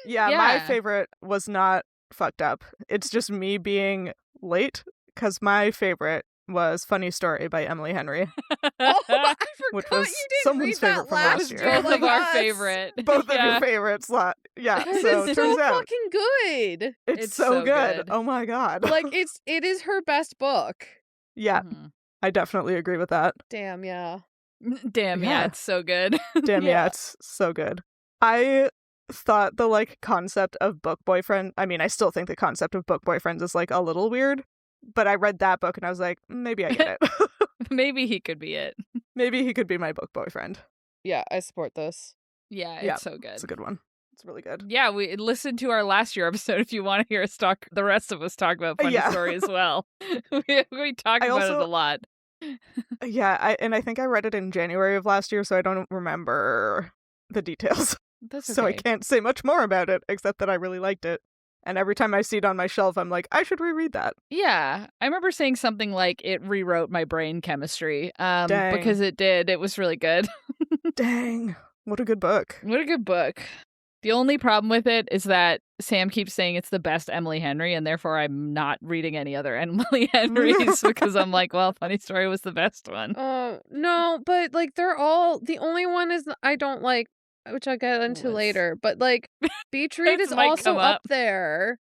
Yeah, my Yeah. favorite was not fucked up. It's just me being late, because my favorite was Funny Story by Emily Henry, Oh, I which forgot was you didn't someone's read favorite that from last last was year. both of our us. favorite. Both of Yeah. your favorites. Yeah, Because so it's turns so out fucking good. it's so good. good. Oh my god. Like it is her best book. Yeah, Mhm. I definitely agree with that. Damn, yeah. Damn, yeah, Yeah. it's so good. Damn, yeah, Yeah. it's so good. I thought the like concept of book boyfriend, I mean, I still think the concept of book boyfriends is like a little weird, but I read that book and I was like, maybe I get it. Maybe he could be it. Maybe he could be my book boyfriend. Yeah, I support this. Yeah, Yeah, it's so good. It's a good one. It's really good. Yeah, we listened to our last year episode if you want to hear us talk. The rest of us talk about Funny Yeah. Story as well. we talk I about it also- a lot. Yeah, I think I read it in January of last year, so I don't remember the details. That's okay. So I can't say much more about it, except that I really liked it. And every time I see it on my shelf, I'm like, I should reread that. Yeah, I remember saying something like it rewrote my brain chemistry. Dang. Because it did. It was really good. Dang, what a good book. What a good book. The only problem with it is that Sam keeps saying it's the best Emily Henry, and therefore I'm not reading any other Emily Henrys because I'm like, well, Funny Story was the best one. No, but like they're all the only one is I don't like, which I'll get into Let's- later. But like Beach Read This is might also come up up. there.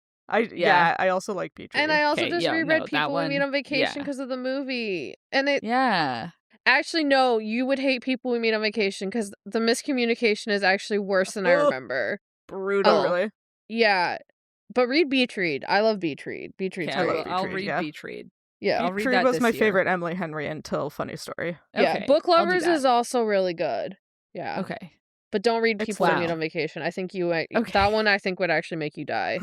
Yeah, I also like Beach And Read. I also Okay, just yeah, reread no, that People We Meet one- on Vacation yeah. because of the movie. And it Yeah. actually, no, you would hate People We Meet on Vacation because the miscommunication is actually worse than I Ugh. remember. Brutal. Oh, really? Yeah. But read Beach Read. I love Beach Read. Beach Read's Okay, I great. love Beach I'll Read, read yeah. Beach Read. Yeah. I'll Beach read Read that was this my year. favorite Emily Henry until Funny Story. Yeah. Okay, Book I'll do Lovers that. is also really good. Yeah. Okay. But don't read It's People We Meet wow. on Vacation. I think you Okay. that one I think would actually make you die.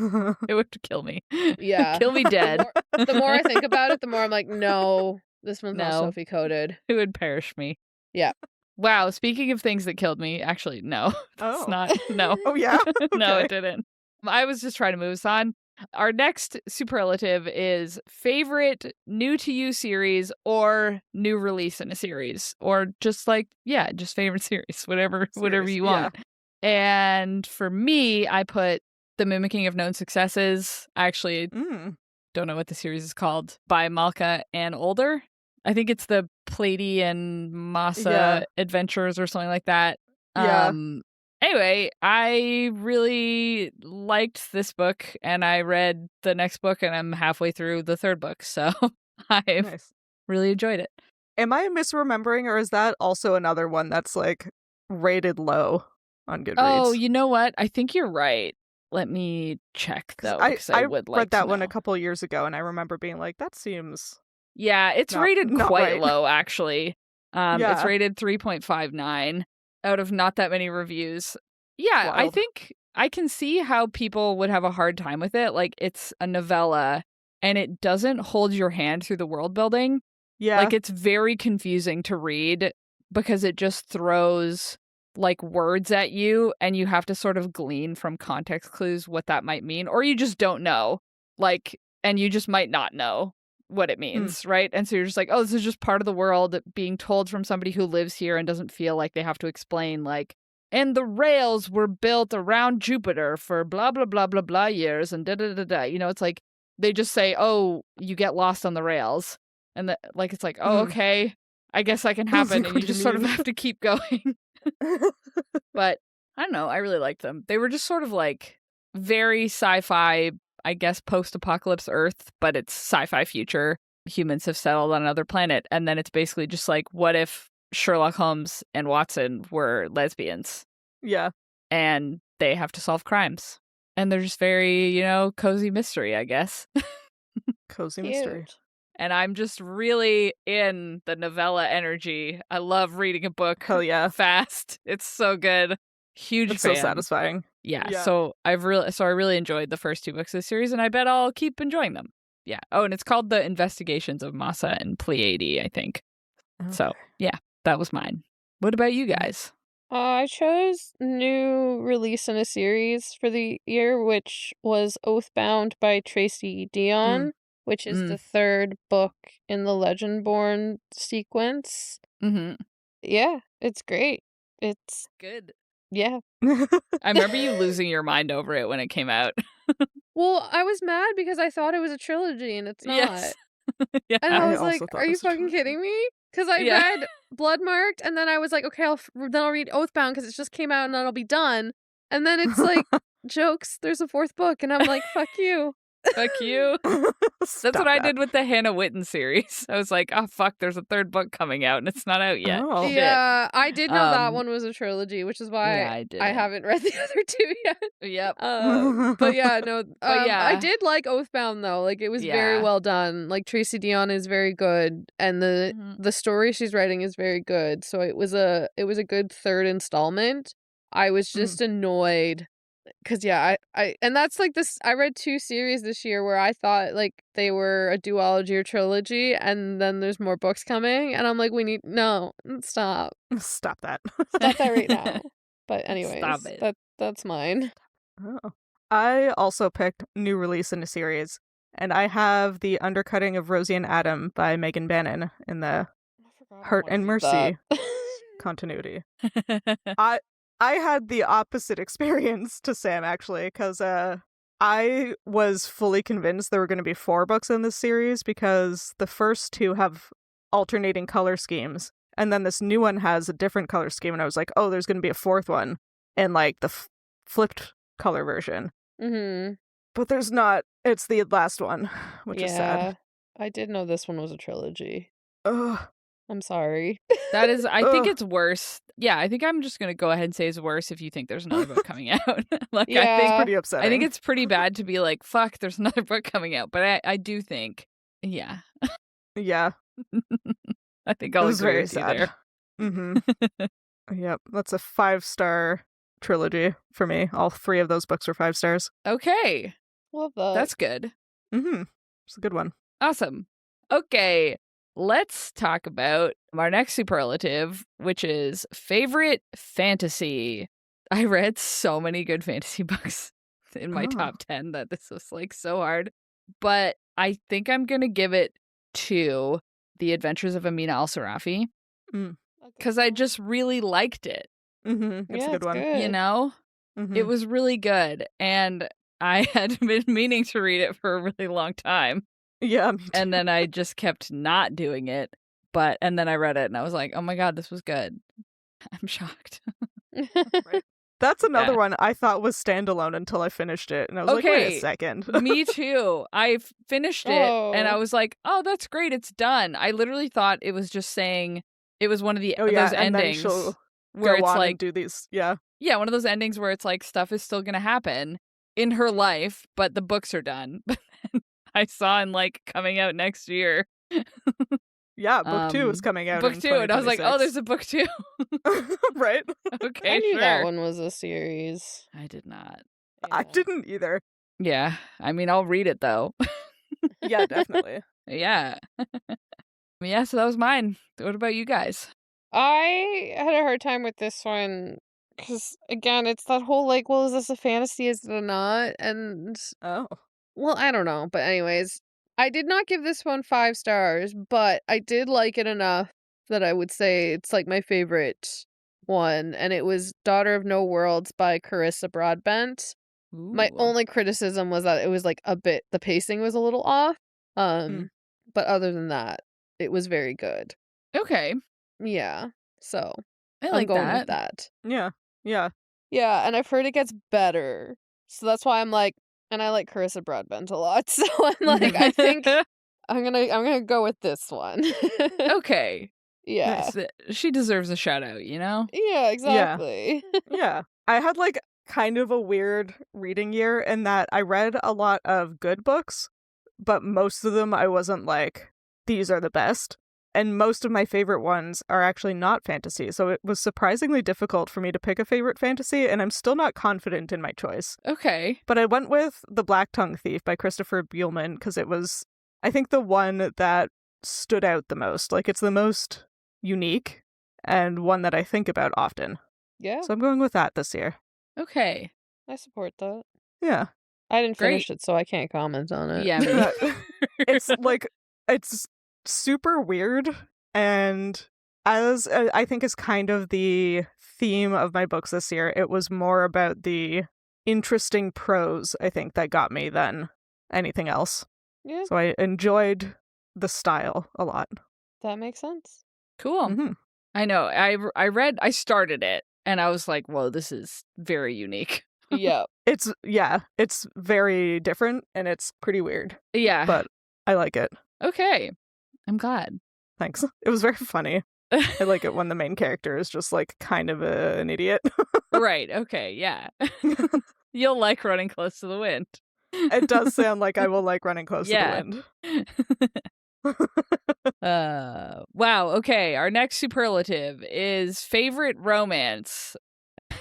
It would kill me. Yeah. Kill me dead. The more I think about it, the more I'm like, no, this one's not No. Sophie coded. It would perish me. Yeah. Wow, speaking of things that killed me, actually, no. It's Oh. not. No. Oh, yeah? No, Okay. it didn't. I was just trying to move us on. Our next superlative is favorite new to you series or new release in a series. Or just like, yeah, just favorite series, whatever Series, you yeah. want. And for me, I put The Mimicking of Known Successes. I actually Mm. don't know what the series is called, by Malka and Older. I think it's the Plady and Masa Yeah. adventures or something like that. Yeah. Anyway, I really liked this book and I read the next book and I'm halfway through the third book. So I've Nice. really enjoyed it. Am I misremembering, or is that also another one that's like rated low on Goodreads? Oh, you know what? I think you're right. Let me check though, because I would like read that to one know. a couple years ago, and I remember being like, "That seems Yeah, it's Not- rated not quite right. low, actually. It's Yeah. rated 3.59 out of not that many reviews. Yeah, I Wild. think I can see how people would have a hard time with it. Like, it's a novella, and it doesn't hold your hand through the world building. yeah, Like, it's very confusing to read because it just throws, like, words at you, and you have to sort of glean from context clues what that might mean, or you just don't know. Like, and you just might not know what it means, right? And so you're just like, oh, this is just part of the world being told from somebody who lives here and doesn't feel like they have to explain, like, and the rails were built around Jupiter for blah, blah, blah, blah, blah years and da-da-da-da. You know, it's like, they just say, oh, you get lost on the rails. And like, it's like, oh, okay, I guess that can happen. And What you do just you sort of mean? have to keep going. But I don't know, I really liked them. They were just sort of like very sci-fi, I guess, post-apocalypse Earth, but it's sci-fi future. Humans have settled on another planet. And then it's basically just like, what if Sherlock Holmes and Watson were lesbians yeah. and they have to solve crimes? And they're just very, you know, cozy mystery, I guess. Cozy mystery. Cute. And I'm just really in the novella energy. I love reading a book Hell yeah, fast. It's so good. Huge it's fan. so satisfying. Yeah, Yeah. so I really enjoyed the first two books of the series, and I bet I'll keep enjoying them. Yeah. Oh, and it's called The Investigations of Masa and Pleiade, I think. So Okay. yeah, that was mine. What about you guys? I chose new release in a series for the year, which was Oathbound by Tracy Dion, which is the third book in the Legendborn sequence. Mm-hmm. Yeah, it's great. It's, Good. yeah. I remember you losing your mind over it when it came out. Well, I was mad because I thought it was a trilogy and it's not. Yes. Yeah. And I I was also like, thought "Are it you was a fucking trilogy. kidding me?" Because I Yeah. read Bloodmarked, and then I was like, "Okay, then I'll read Oathbound because it just came out, and then I'll be done." And then it's like, jokes. There's a fourth book, and I'm like, "Fuck you." Fuck you. That's Stop what I that. did with the Hannah Witten series. I was like, oh fuck, there's a third book coming out and it's not out yet. Oh. Shit. Yeah, I did know that Um, one was a trilogy, which is Yeah, why I I didn't. haven't read the other two yet. Yep. But yeah, no. But yeah. I did like Oathbound though. Like it was very Yeah. well done. Like Tracy Dion is very good, and Mhm. the story she's writing is very good. So it was a good third installment. I was just annoyed because yeah, I and that's like this. I read two series this year where I thought like they were a duology or trilogy, and then there's more books coming, and I'm like, no, stop Stop that. that right now. But Stop anyways, it. that's mine. Oh. I also picked new release in a series, and I have The Undercutting of Rosie and Adam by Megan Bannon in the I forgot I Heart wanna and read that. Mercy continuity. I had the opposite experience to Sam actually, because I was fully convinced there were going to be 4 books in this series because the first 2 have alternating color schemes, and then this new one has a different color scheme, and I was like, oh, there's going to be a 4th one in like the flipped color version. Mm-hmm. But there's not. It's the last one, which is sad. Yeah, I did know this one was a trilogy. Ugh. I'm sorry. That is, I think Ugh. it's worse. Yeah, I think I'm just gonna go ahead and say it's worse if you think there's another book coming out. Like Yeah. Pretty upsetting. I think it's pretty bad to be like, fuck, there's another book coming out. But I do think, yeah. Yeah, I think it I'll was agree very with you sad. there. Yep, that's a 5-star trilogy for me. All 3 of those books were 5 stars. Okay, Love that. that's good. It's a good one. Awesome. Okay, let's talk about our next superlative, which is favorite fantasy. I read so many good fantasy books in my Oh. top 10 that this was like so hard. But I think I'm going to give it to The Adventures of Amina Al-Sarafi because I just really liked it. It's Yeah, a good it's one. good. You know, it was really good. And I had been meaning to read it for a really long time. Yeah, me too. And then I just kept not doing it. And then I read it and I was like, oh my God, this was good. I'm shocked. Right. That's another Yeah. one I thought was standalone until I finished it. And I was like, wait Okay. a second. Me too. I finished it and I Oh. was like, oh, that's great. It's done. I literally thought it was just saying it was one of the those and then endings she'll where go it's on like, and do these. Yeah. yeah, one of those endings where it's like stuff is still going to happen in her life, but the books are done. But then I saw in like coming out next year. Yeah, book 2 is coming out Book in 2, and I was like, oh, there's a book 2. 2026. Right? Okay, I knew sure. that one was a series. I did not. I didn't either. Yeah, I mean, I'll read it though. Yeah, definitely. Yeah. Yeah, so that was mine. What about you guys? I had a hard time with this one because, again, it's that whole like, well, is this a fantasy? Is it not? And Oh. well, I don't know. But anyways, I did not give this one 5 stars, but I did like it enough that I would say it's like my favorite one, and it was Daughter of No Worlds by Carissa Broadbent. My Ooh. only criticism was that it was like the pacing was a little off. But other than that, it was very good. Okay, Yeah. So I I'm like going that. with that. Yeah. Yeah. Yeah, and I've heard it gets better. So that's why I'm like, and I like Carissa Broadbent a lot. So I'm like, I think I'm gonna go with this one. Okay. Yeah. Nice. She deserves a shout out, you know? Yeah, exactly. Yeah. I had like kind of a weird reading year in that I read a lot of good books, but most of them I wasn't like, these are the best. And most of my favorite ones are actually not fantasy. So it was surprisingly difficult for me to pick a favorite fantasy, and I'm still not confident in my choice. Okay. But I went with The Black Tongue Thief by Christopher Buehlman because it was, I think, the one that stood out the most. Like, it's the most unique and one that I think about often. Yeah, So I'm going with that this year. Okay. I support that. Yeah. I didn't finish Great. it, so I can't comment on it. Yeah, me It's like, it's super weird, and as I think is kind of the theme of my books this year, it was more about the interesting prose, I think, that got me than anything else. Yeah. So I enjoyed the style a lot. That makes sense. Cool. Mm-hmm. I know. I started it and I was like, whoa, this is very unique. Yeah. It's very different and it's pretty weird, Yeah. but I like it. Okay. I'm glad. Thanks. It was very funny. I like it when the main character is just like kind of an idiot. Right. Okay. Yeah. You'll like Running Close to the Wind. It does sound like I will like Running Close to the Wind. Wow. Okay. Our next superlative is favorite romance.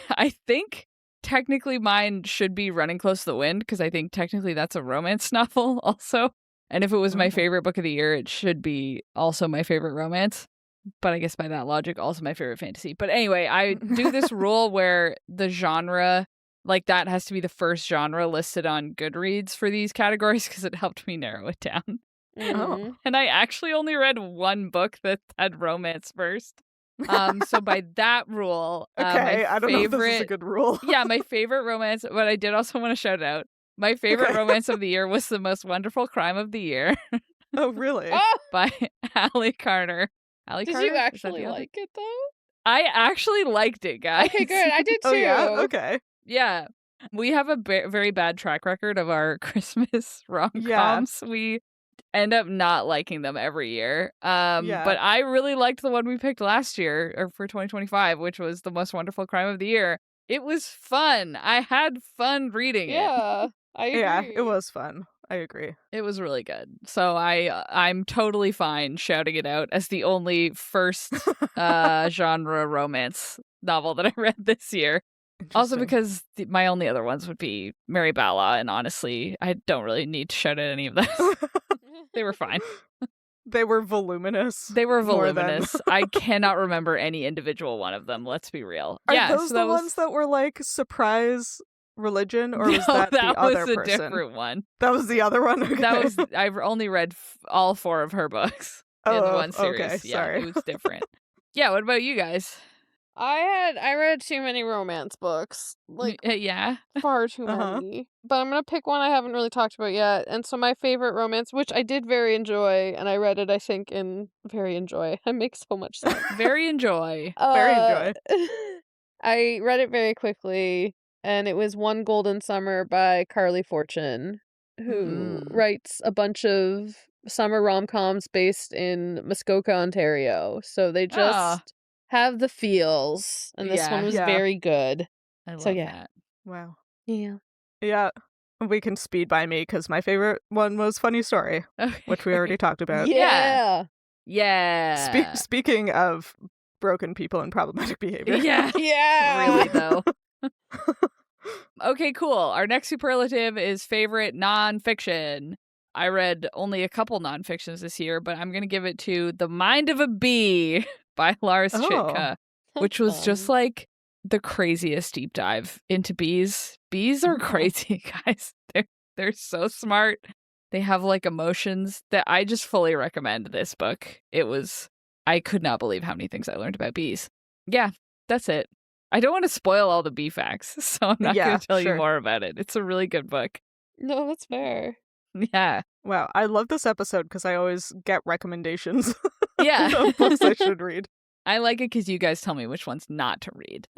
I think technically mine should be Running Close to the Wind because I think technically that's a romance novel also. And if it was my favorite book of the year, it should be also my favorite romance. But I guess by that logic, also my favorite fantasy. But anyway, I do this rule where the genre, like that has to be the first genre listed on Goodreads for these categories because it helped me narrow it down. Oh. And I actually only read one book that had romance first. So by that rule, Okay, I don't know if this is a good rule. Yeah, my favorite romance, but I did also want to shout out, my favorite romance of the year was The Most Wonderful Crime of the Year. Oh, really? By Allie Carter. Did you actually like it, though? I actually liked it, guys. Okay, good. I did too. Oh, yeah? Okay. Yeah. We have a very bad track record of our Christmas rom-coms. Yeah. We end up not liking them every year. Yeah. But I really liked the one we picked last year, or for 2025, which was The Most Wonderful Crime of the Year. It was fun. I had fun reading it. Yeah, I agree. Yeah, it was fun. I agree. It was really good. So I'm totally fine shouting it out as the only first genre romance novel that I read this year. Also because my only other ones would be Mary Bala, and honestly, I don't really need to shout out any of those. They were fine. They were voluminous. They were voluminous. I cannot remember any individual one of them, let's be real. Are those the ones that were like surprise religion, or was that the other person? That was a different one. That was the other one? Okay. I've only read all 4 of her books in one series. Okay, yeah, sorry. It was different. Yeah, what about you guys? I read too many romance books. Like, yeah. far too many. But I'm going to pick one I haven't really talked about yet. And so my favorite romance, which I did very enjoy, and I read it, I think, in very enjoy. I make so much sense. Very enjoy. Very enjoy. I read it very quickly, and it was One Golden Summer by Carly Fortune, who writes a bunch of summer rom-coms based in Muskoka, Ontario. So they just have the feels, and this one was very good. I love that. Wow. Yeah. Yeah. We can speed by me because my favorite one was Funny Story, which we already talked about. Yeah. Yeah. Speaking of broken people and problematic behavior. Yeah. Yeah. Really, though. Okay, cool. Our next superlative is favorite nonfiction. I read only a couple nonfictions this year, but I'm going to give it to The Mind of a Bee by Lars Chitka, which was just like the craziest deep dive into bees. Bees are crazy, guys. They're so smart. They have like emotions that I just fully recommend this book. I could not believe how many things I learned about bees. Yeah, that's it. I don't want to spoil all the bee facts, so I'm not going to tell you more about it. It's a really good book. No, that's fair. Yeah. Wow, I love this episode because I always get recommendations Yeah. of books I should read. I like it because you guys tell me which ones not to read.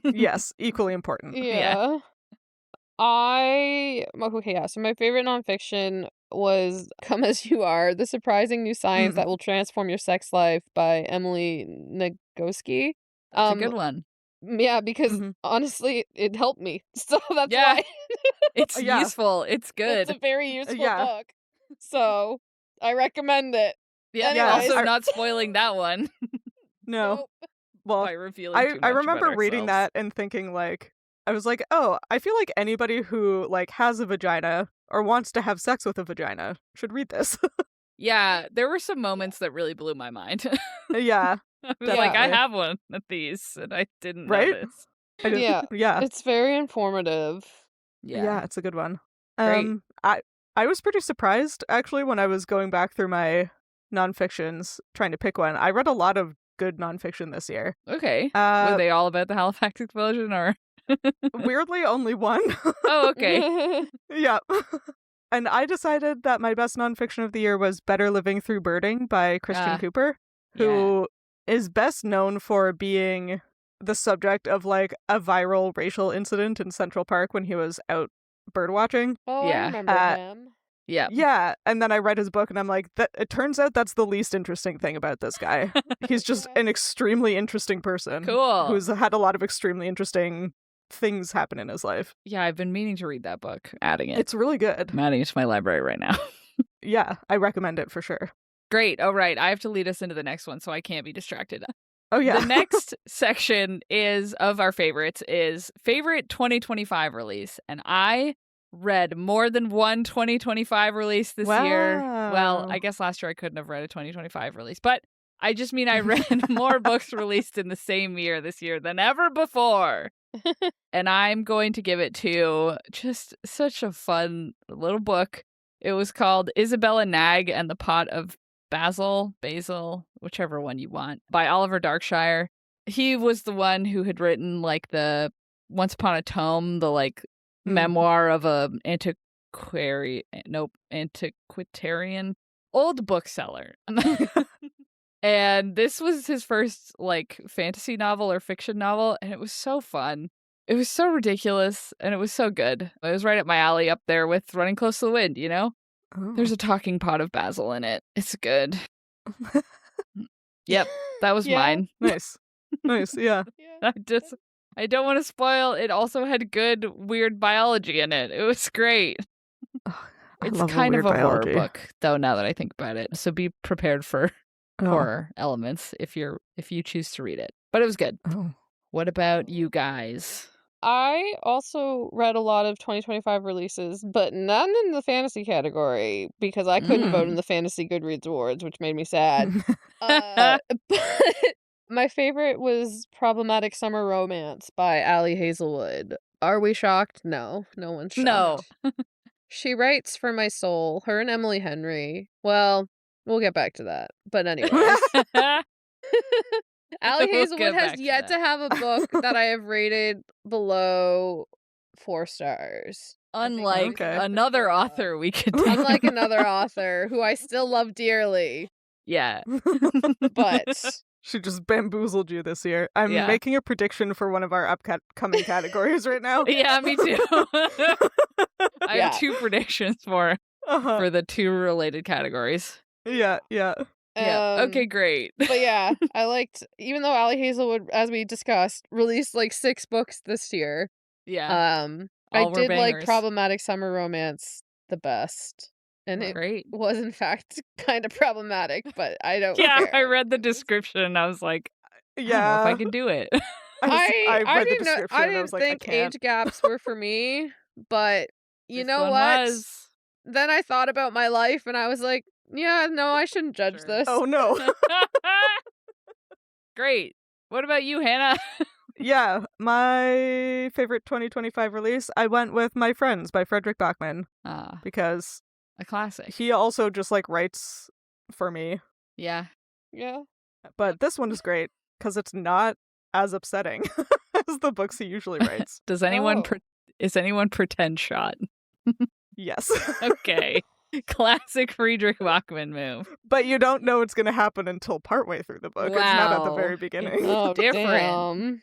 Yes, equally important. Yeah. So my favorite nonfiction was Come As You Are, The Surprising New Science That Will Transform Your Sex Life by Emily Nagoski. That's a good one. Yeah, because honestly, it helped me. So that's why. It's useful. It's good. It's a very useful book. So I recommend it. Yeah, anyways. Also not spoiling that one. No. Nope. Well, by revealing too much I remember about reading ourselves. that and thinking like, I was like, oh, I feel like anybody who like has a vagina or wants to have sex with a vagina should read this. Yeah, there were some moments that really blew my mind. Yeah. I was like, I have one of these, and I didn't notice. Yeah. It's very informative. Yeah, it's a good one. Great. I was pretty surprised actually when I was going back through my nonfictions trying to pick one. I read a lot of good nonfiction this year. Okay. Were they all about the Halifax explosion, or weirdly only one? Oh, okay. Yeah. And I decided that my best nonfiction of the year was Better Living Through Birding by Christian Cooper, who is best known for being the subject of like a viral racial incident in Central Park when he was out birdwatching. Oh, I remember him. Yeah. Yeah, and then I read his book and I'm like, it turns out that's the least interesting thing about this guy. He's just an extremely interesting person. Cool. Who's had a lot of extremely interesting things happen in his life. Yeah, I've been meaning to read that book, adding it. It's really good. I'm adding it to my library right now. Yeah, I recommend it for sure. Great. Oh, right. I have to lead us into the next one, so I can't be distracted. Oh, yeah. The next section is of our favorites is favorite 2025 release. And I read more than one 2025 release this year. Well, I guess last year I couldn't have read a 2025 release, but I just mean I read more books released in the same year this year than ever before. And I'm going to give it to just such a fun little book. It was called Isabella Nag and the Pot of Basil, whichever one you want, by Oliver Darkshire. He was the one who had written like the Once Upon a Tome, the like memoir of a antiquitarian old bookseller. And this was his first like fantasy novel or fiction novel, and it was so fun. It was so ridiculous, and it was so good. It was right up my alley up there with Running Close to the Wind, you know? Oh. There's a talking pot of basil in it. It's good. Yep, that was mine. Nice. Nice, yeah. I don't want to spoil. It also had good, weird biology in it. It was great. It's kind of a horror book, though, now that I think about it. So be prepared for horror elements if you choose to read it. But it was good. Oh. What about you guys? I also read a lot of 2025 releases, but none in the fantasy category because I couldn't vote in the Fantasy Goodreads Awards, which made me sad. But my favorite was Problematic Summer Romance by Allie Hazelwood. Are we shocked? No, no one's shocked. No. She writes for my soul, her and Emily Henry. Well, we'll get back to that. But anyways. Allie Hazelwood has yet to have a book that I have rated below 4 stars. Unlike another author we could take. Unlike another author who I still love dearly. Yeah. But she just bamboozled you this year. I'm making a prediction for one of our upcoming categories right now. Yeah, me too. I have 2 predictions for the 2 related categories. Yeah. Okay, great. But yeah, I liked, even though Allie Hazelwood, as we discussed, released like 6 books this year. Yeah. I did like Problematic Summer Romance the best. And it was in fact kind of problematic, but I don't care. I read the description and I was like, I don't know if I can do it. I didn't think age gaps were for me, but you know what? Then I thought about my life and I was like, yeah, no, I shouldn't judge this. Oh, no. Great. What about you, Hannah? Yeah, my favorite 2025 release, I went with My Friends by Frederick Bachman. Because a classic. He also just like writes for me. Yeah. Yeah. But this one is great because it's not as upsetting as the books he usually writes. Is anyone pretend shot? Yes. Okay. Classic Friedrich Bachman move. But you don't know what's going to happen until partway through the book. Wow. It's not at the very beginning. Oh, different.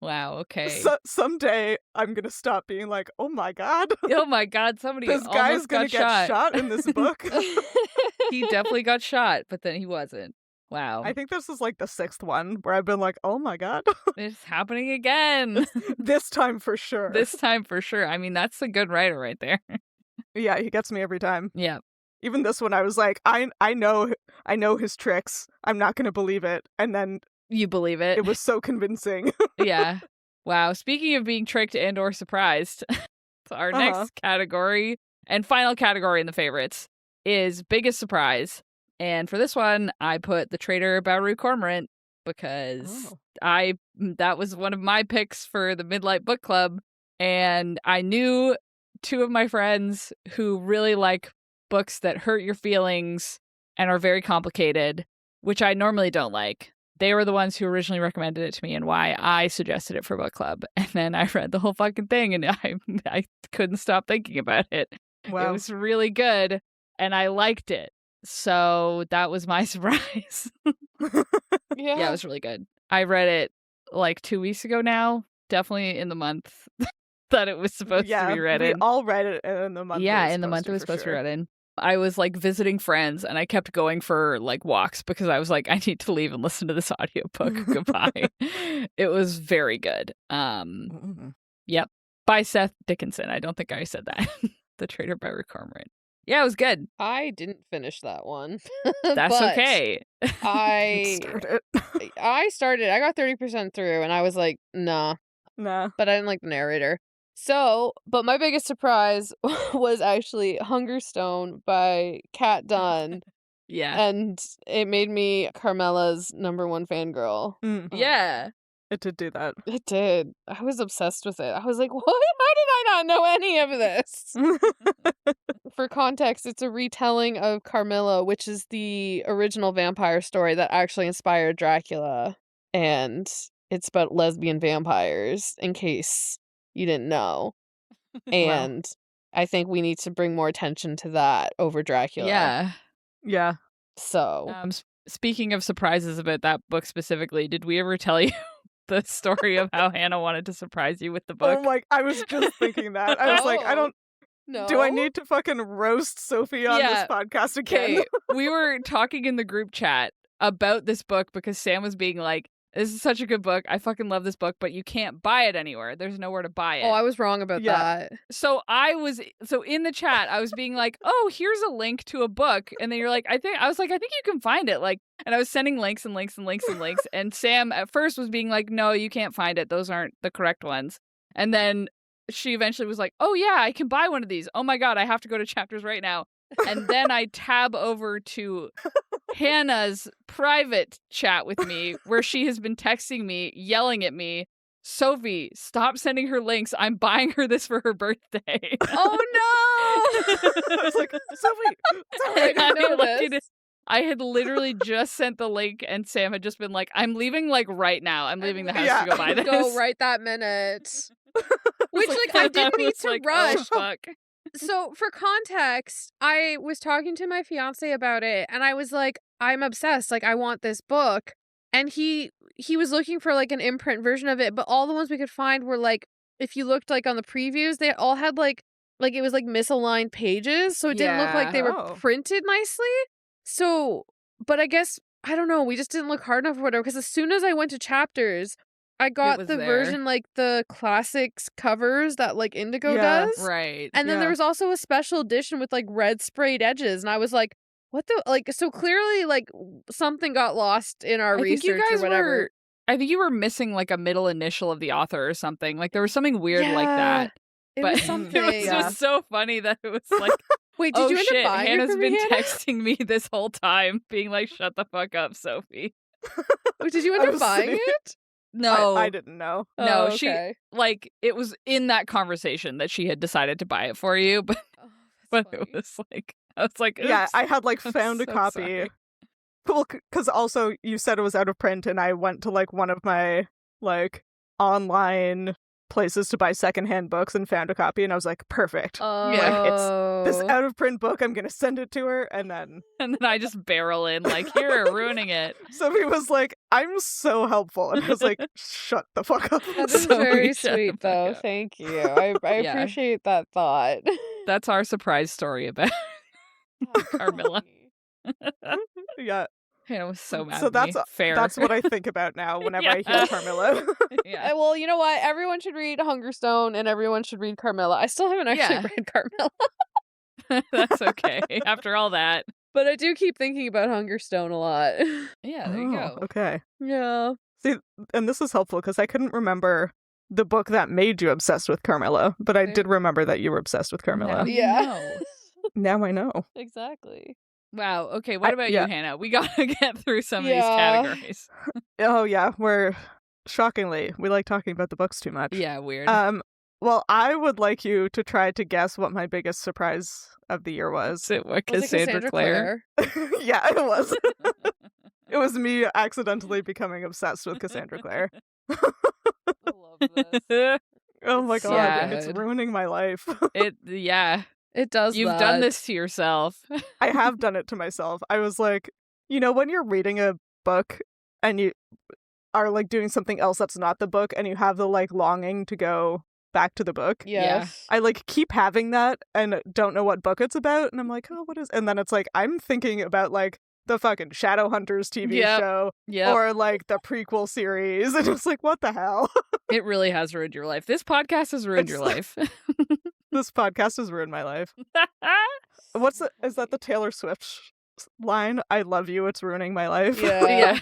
Wow, okay. Someday I'm going to stop being like, oh my god. Oh my god, somebody this guy's going to get shot in this book. He definitely got shot, but then he wasn't. Wow. I think this is like the 6th one where I've been like, oh my god. It's happening again. This time for sure. I mean, that's a good writer right there. Yeah, he gets me every time. Yeah. Even this one, I was like, I know his tricks. I'm not going to believe it. And then you believe it. It was so convincing. Yeah. Wow. Speaking of being tricked and or surprised, our next category and final category in the favorites is biggest surprise. And for this one, I put The Traitor by Rue Cormorant because that was one of my picks for the Midlight Book Club. And I knew 2 of my friends who really like books that hurt your feelings and are very complicated, which I normally don't like. They were the ones who originally recommended it to me and why I suggested it for book club. And then I read the whole fucking thing and I couldn't stop thinking about it. It Wow. was really good, and I liked it. So that was my surprise. Yeah, it was really good. I read it like 2 weeks ago now, definitely in the month that it was supposed to be read we in. all read it in the month. Yeah, in the month it was supposed to be read in. I was like visiting friends and I kept going for like walks because I was like, I need to leave and listen to this audiobook. Goodbye. It was very good. Yep. By Seth Dickinson. I don't think I said that. The Trader by Rick Cormorant. Yeah, it was good. I didn't finish that one. That's but okay. I started. I got 30% through and I was like, nah. Nah. But I didn't like the narrator. So, but my biggest surprise was actually Hungerstone by Kat Dunn. Yeah. And it made me Carmella's #1 fangirl. Yeah. It did do that. It did. I was obsessed with it. I was like, what? How did I not know any of this? For context, it's a retelling of Carmilla, which is the original vampire story that actually inspired Dracula. And it's about lesbian vampires, in case you didn't know. And I think we need to bring more attention to that over Dracula. Yeah. So, speaking of surprises about that book specifically, did we ever tell you the story of how Hannah wanted to surprise you with the book? Oh my, I was just thinking that. I was like, I don't No. Do I need to fucking roast Sophie on this podcast again? Okay, we were talking in the group chat about this book because Sam was being like, this is such a good book. I fucking love this book, but you can't buy it anywhere. There's nowhere to buy it. Oh, I was wrong about that. So in the chat, I was being like, oh, here's a link to a book. And then you're like, I think you can find it. Like, and I was sending links and links and links and links. And Sam at first was being like, no, you can't find it. Those aren't the correct ones. And then she eventually was like, oh yeah, I can buy one of these. Oh my God, I have to go to chapters right now. And then I tab over to Hannah's private chat with me where she has been texting me, yelling at me, Sophie, stop sending her links. I'm buying her this for her birthday. Oh no! I was like, Sophie, I didn't know this. I had literally just sent the link and Sam had just been like, I'm leaving like right now. I'm leaving the house to go buy this. Go right that minute. Which I didn't need to rush. Oh, fuck. So for context, I was talking to my fiance about it and I was like, I'm obsessed. Like, I want this book. And he was looking for like an imprint version of it, but all the ones we could find were like, if you looked like on the previews, they all had like it was like misaligned pages. So it didn't look like they were printed nicely. So, but I guess, I don't know, we just didn't look hard enough or whatever. Because as soon as I went to chapters, I got the version like the classics covers that like Indigo does. Right. And then there was also a special edition with like red sprayed edges. And I was like, what the, like, so clearly like something got lost in our research or whatever. I think you were missing like a middle initial of the author or something. Like there was something weird like that. It But was something. it was just so funny that it was like, wait, did you end up buying Hannah's it for been me, Hannah? texting me this whole time, being like, shut the fuck up, Sophie. Wait, did you end up buying it? No. I didn't know. No, Oh, okay. it was in that conversation that she had decided to buy it for you, but it was like, I was like, oops. Yeah, I had like found a so copy. sorry. Cool, because also you said it was out of print, and I went to like one of my like online places to buy secondhand books and found a copy, and I was like, perfect. Oh. It's this out of print book. I'm gonna send it to her, and then I just barrel in like, here, ruining it. Sophie was like, I'm so helpful, and I was like, shut the fuck up. That is So very we shut the sweet, fuck though. up. Thank you. I Yeah. appreciate that thought. That's our surprise story about Carmilla. Yeah. Hannah was so mad So at that's me. Fair. that's what I think about now whenever I Yeah. hear Carmilla. Yeah. Well, you know what? Everyone should read Hungerstone and everyone should read Carmilla. I still haven't actually Yeah. read Carmilla, That's okay. After all that. but I do keep thinking about Hungerstone a lot. Yeah, there you go. Okay. Yeah. See, and this is helpful because I couldn't remember the book that made you obsessed with Carmilla, but I did remember that you were obsessed with Carmilla. Now you Yeah. know. Now I know. Exactly. Wow. Okay. What about yeah. you, Hannah? We gotta get through some of these Yeah. categories. Oh yeah, we're shockingly we like talking about the books too much. Yeah. Weird. Well, I would like you to try to guess what my biggest surprise of the year was. Is it what Was it Cassandra Clare? Yeah, it was. It was me accidentally becoming obsessed with Cassandra Clare. I love this. Oh my So god, good. it's ruining my life. Yeah. It does You've that. done this to yourself. I have done it to myself. I was like, when you're reading a book and you are like doing something else that's not the book and you have the like longing to go back to the book. Yes. I like keep having that and don't know what book it's about. And I'm like, oh, what is, and then it's like, I'm thinking about like the fucking Shadowhunters TV show or like the prequel series. And it's like, what the hell? It really has ruined your life. This podcast has ruined your life. This podcast has ruined my life. Is that the Taylor Swift line? I love you, it's ruining my life. Yeah.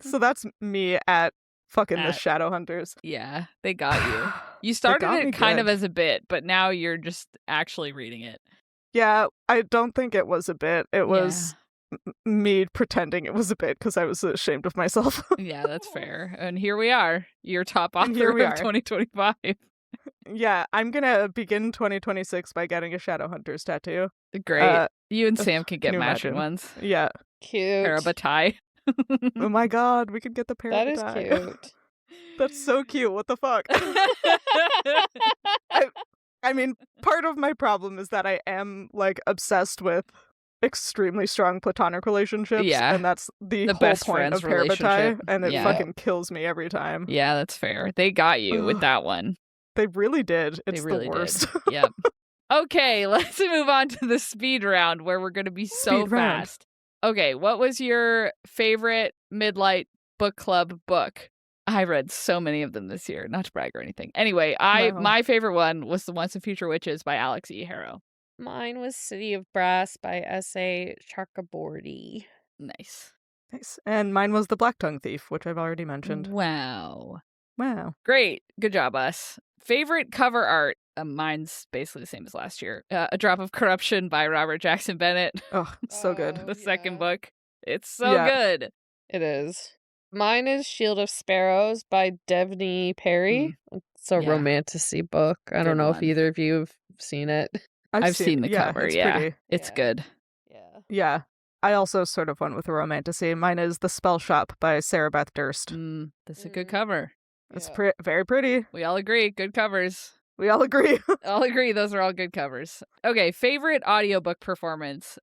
So that's me at fucking the Shadowhunters. Yeah, they got you. You started it kind of as a bit, but now you're just actually reading it. Yeah, I don't think it was a bit. It was me pretending it was a bit because I was ashamed of myself. Yeah, that's fair. And here we are, your top author of 2025. Yeah, I'm gonna begin 2026 by getting a Shadowhunters tattoo. Great. You and Sam can get matching ones. Yeah. Cute. Parabatai. Oh my god, we could get the Parabatai. That is cute. That's so cute. What the fuck? I mean, part of my problem is that I am like obsessed with extremely strong platonic relationships. Yeah. And that's the whole best point of friends Parabatai. And it Yeah. fucking kills me every time. Yeah, that's fair. They got you with that one. They really did. It's They really the worst. did. Yep. Okay, let's move on to the speed round where we're going to be so Speed round. fast. Okay, what was your favorite Midlight book club book? I read so many of them this year, not to brag or anything. Anyway, my favorite one was The Once and Future Witches by Alex E. Harrow. Mine was City of Brass by S.A. Chakraborty. Nice. Nice. And mine was The Black Tongue Thief, which I've already mentioned. Wow. Great. Good job, us. Favorite cover art? Mine's basically the same as last year. A Drop of Corruption by Robert Jackson Bennett. Oh, so good. The second book. It's so good. It is. Mine is Shield of Sparrows by Devney Perry. It's a romantasy book. I don't know if either of you have seen it. I've seen the cover. It's pretty. It's good. Yeah. I also sort of went with a romantasy. Mine is The Spell Shop by Sarah Beth Durst. That's a good cover. It's very pretty. We all agree. Good covers. We all agree. All agree. Those are all good covers. Okay. Favorite audiobook performance?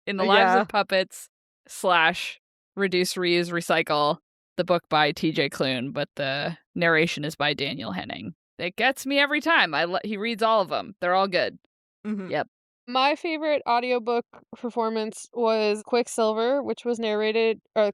In the Lives of Puppets / Reduce, Reuse, Recycle, the book by TJ Klune, but the narration is by Daniel Henning. It gets me every time. He reads all of them. They're all good. Mm-hmm. Yep. My favorite audiobook performance was Quicksilver, which was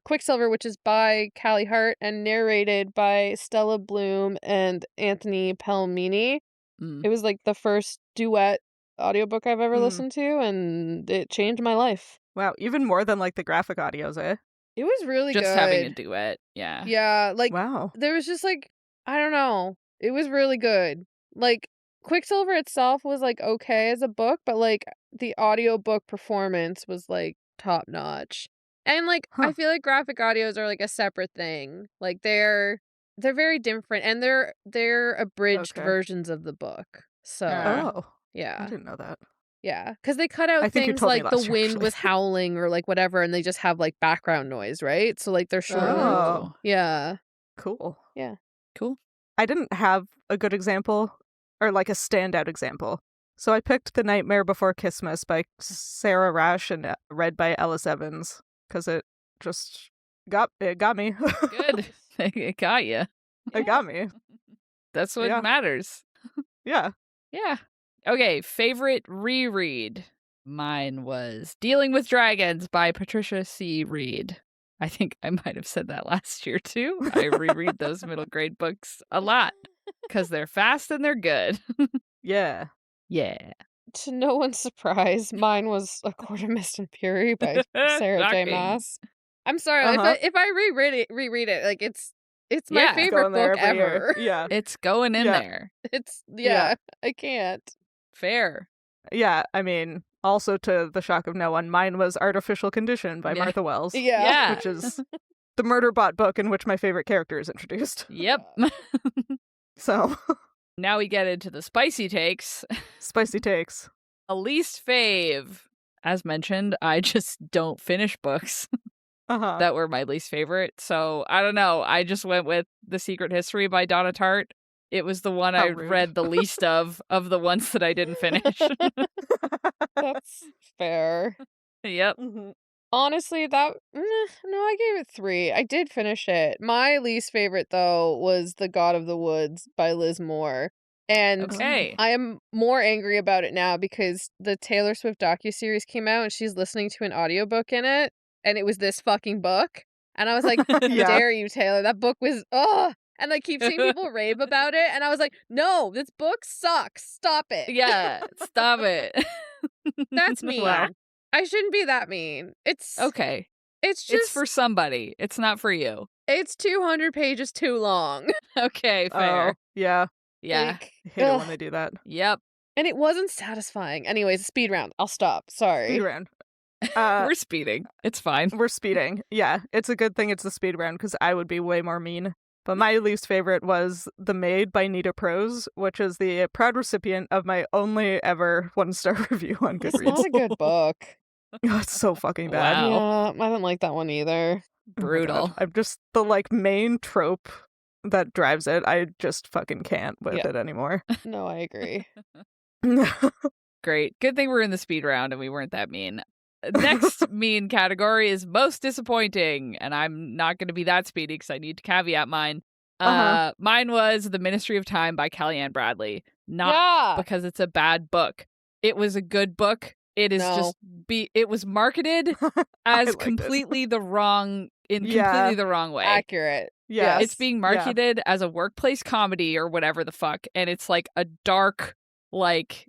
Quicksilver, which is by Callie Hart and narrated by Stella Bloom and Anthony Palmini. It was like the first duet audiobook I've ever listened to, and it changed my life. Wow, even more than like the graphic audios, eh? It was really good. Just having a duet, yeah. Yeah, like, wow. There was just like, I don't know. It was really good. Like, Quicksilver itself was like okay as a book, but like the audiobook performance was like top notch. And like I feel like graphic audios are like a separate thing. Like they're very different and they're abridged versions of the book. So yeah. I didn't know that. Yeah, because they cut out things like the wind was howling or like whatever, and they just have like background noise, right? So like they're shorter. Oh. Yeah. Cool. Yeah. Cool. I didn't have a good example or like a standout example. So I picked The Nightmare Before Christmas by Sarah Rash and read by Ellis Evans because it just got me. Good. It got you. It got me. That's what matters. Yeah. Yeah. Okay, favorite reread. Mine was Dealing with Dragons by Patricia C. Reed. I think I might have said that last year too. I reread those middle grade books a lot because they're fast and they're good. Yeah. Yeah. To no one's surprise, mine was A Court of Mist and Fury by Sarah J. Maas. I'm sorry, if I reread it, like it's my favorite book ever. Yeah. It's going in there. It's I can't. Fair. Yeah, I mean, also to the shock of no one, mine was Artificial Condition by Martha Wells. Yeah. Which is the Murderbot book in which my favorite character is introduced. Yep. So now we get into the spicy takes. Spicy takes. A least fave. As mentioned, I just don't finish books that were my least favorite. So I don't know. I just went with The Secret History by Donna Tartt. It was the one How I rude. read the least of the ones that I didn't finish. That's fair. Yep. Mhm. Honestly, no, I gave it 3. I did finish it. My least favorite, though, was The God of the Woods by Liz Moore. And Okay. I am more angry about it now because the Taylor Swift docuseries came out and she's listening to an audiobook in it, and it was this fucking book. And I was like, how Yeah. dare you, Taylor? That book was, ugh. And I keep seeing people rave about it, and I was like, no, this book sucks. Stop it. Yeah, stop it. That's mean. Wow. I shouldn't be that mean. Okay. It's It's just for somebody. It's not for you. it's 200 pages too long. Okay, fair. Oh, yeah. Yeah. Like, I hate it when ugh. they do that. Yep. And it wasn't satisfying. Anyways, speed round. I'll stop. Sorry. Speed round. We're speeding. It's fine. We're speeding. Yeah, it's a good thing it's the speed round because I would be way more mean. But my least favorite was The Maid by Nita Prose, which is the proud recipient of my only ever 1-star review on It's not Goodreads. a good book. Oh, it's so fucking bad. Wow. Yeah, I didn't like that one either. Oh my God. Brutal. I'm just the main trope that drives it. I just fucking can't with Yeah. it anymore. No, I agree. Great. Good thing we're in the speed round and we weren't that mean. Next mean category is most disappointing, and I'm not going to be that speedy because I need to caveat mine. Mine was The Ministry of Time by Kellyanne Bradley. Not Yeah. because it's a bad book. It was a good book. It is No. just it was marketed I as liked it. completely the wrong Yeah. completely the wrong way. Accurate. Yes. It's being marketed as a workplace comedy or whatever the fuck, and it's like a dark, like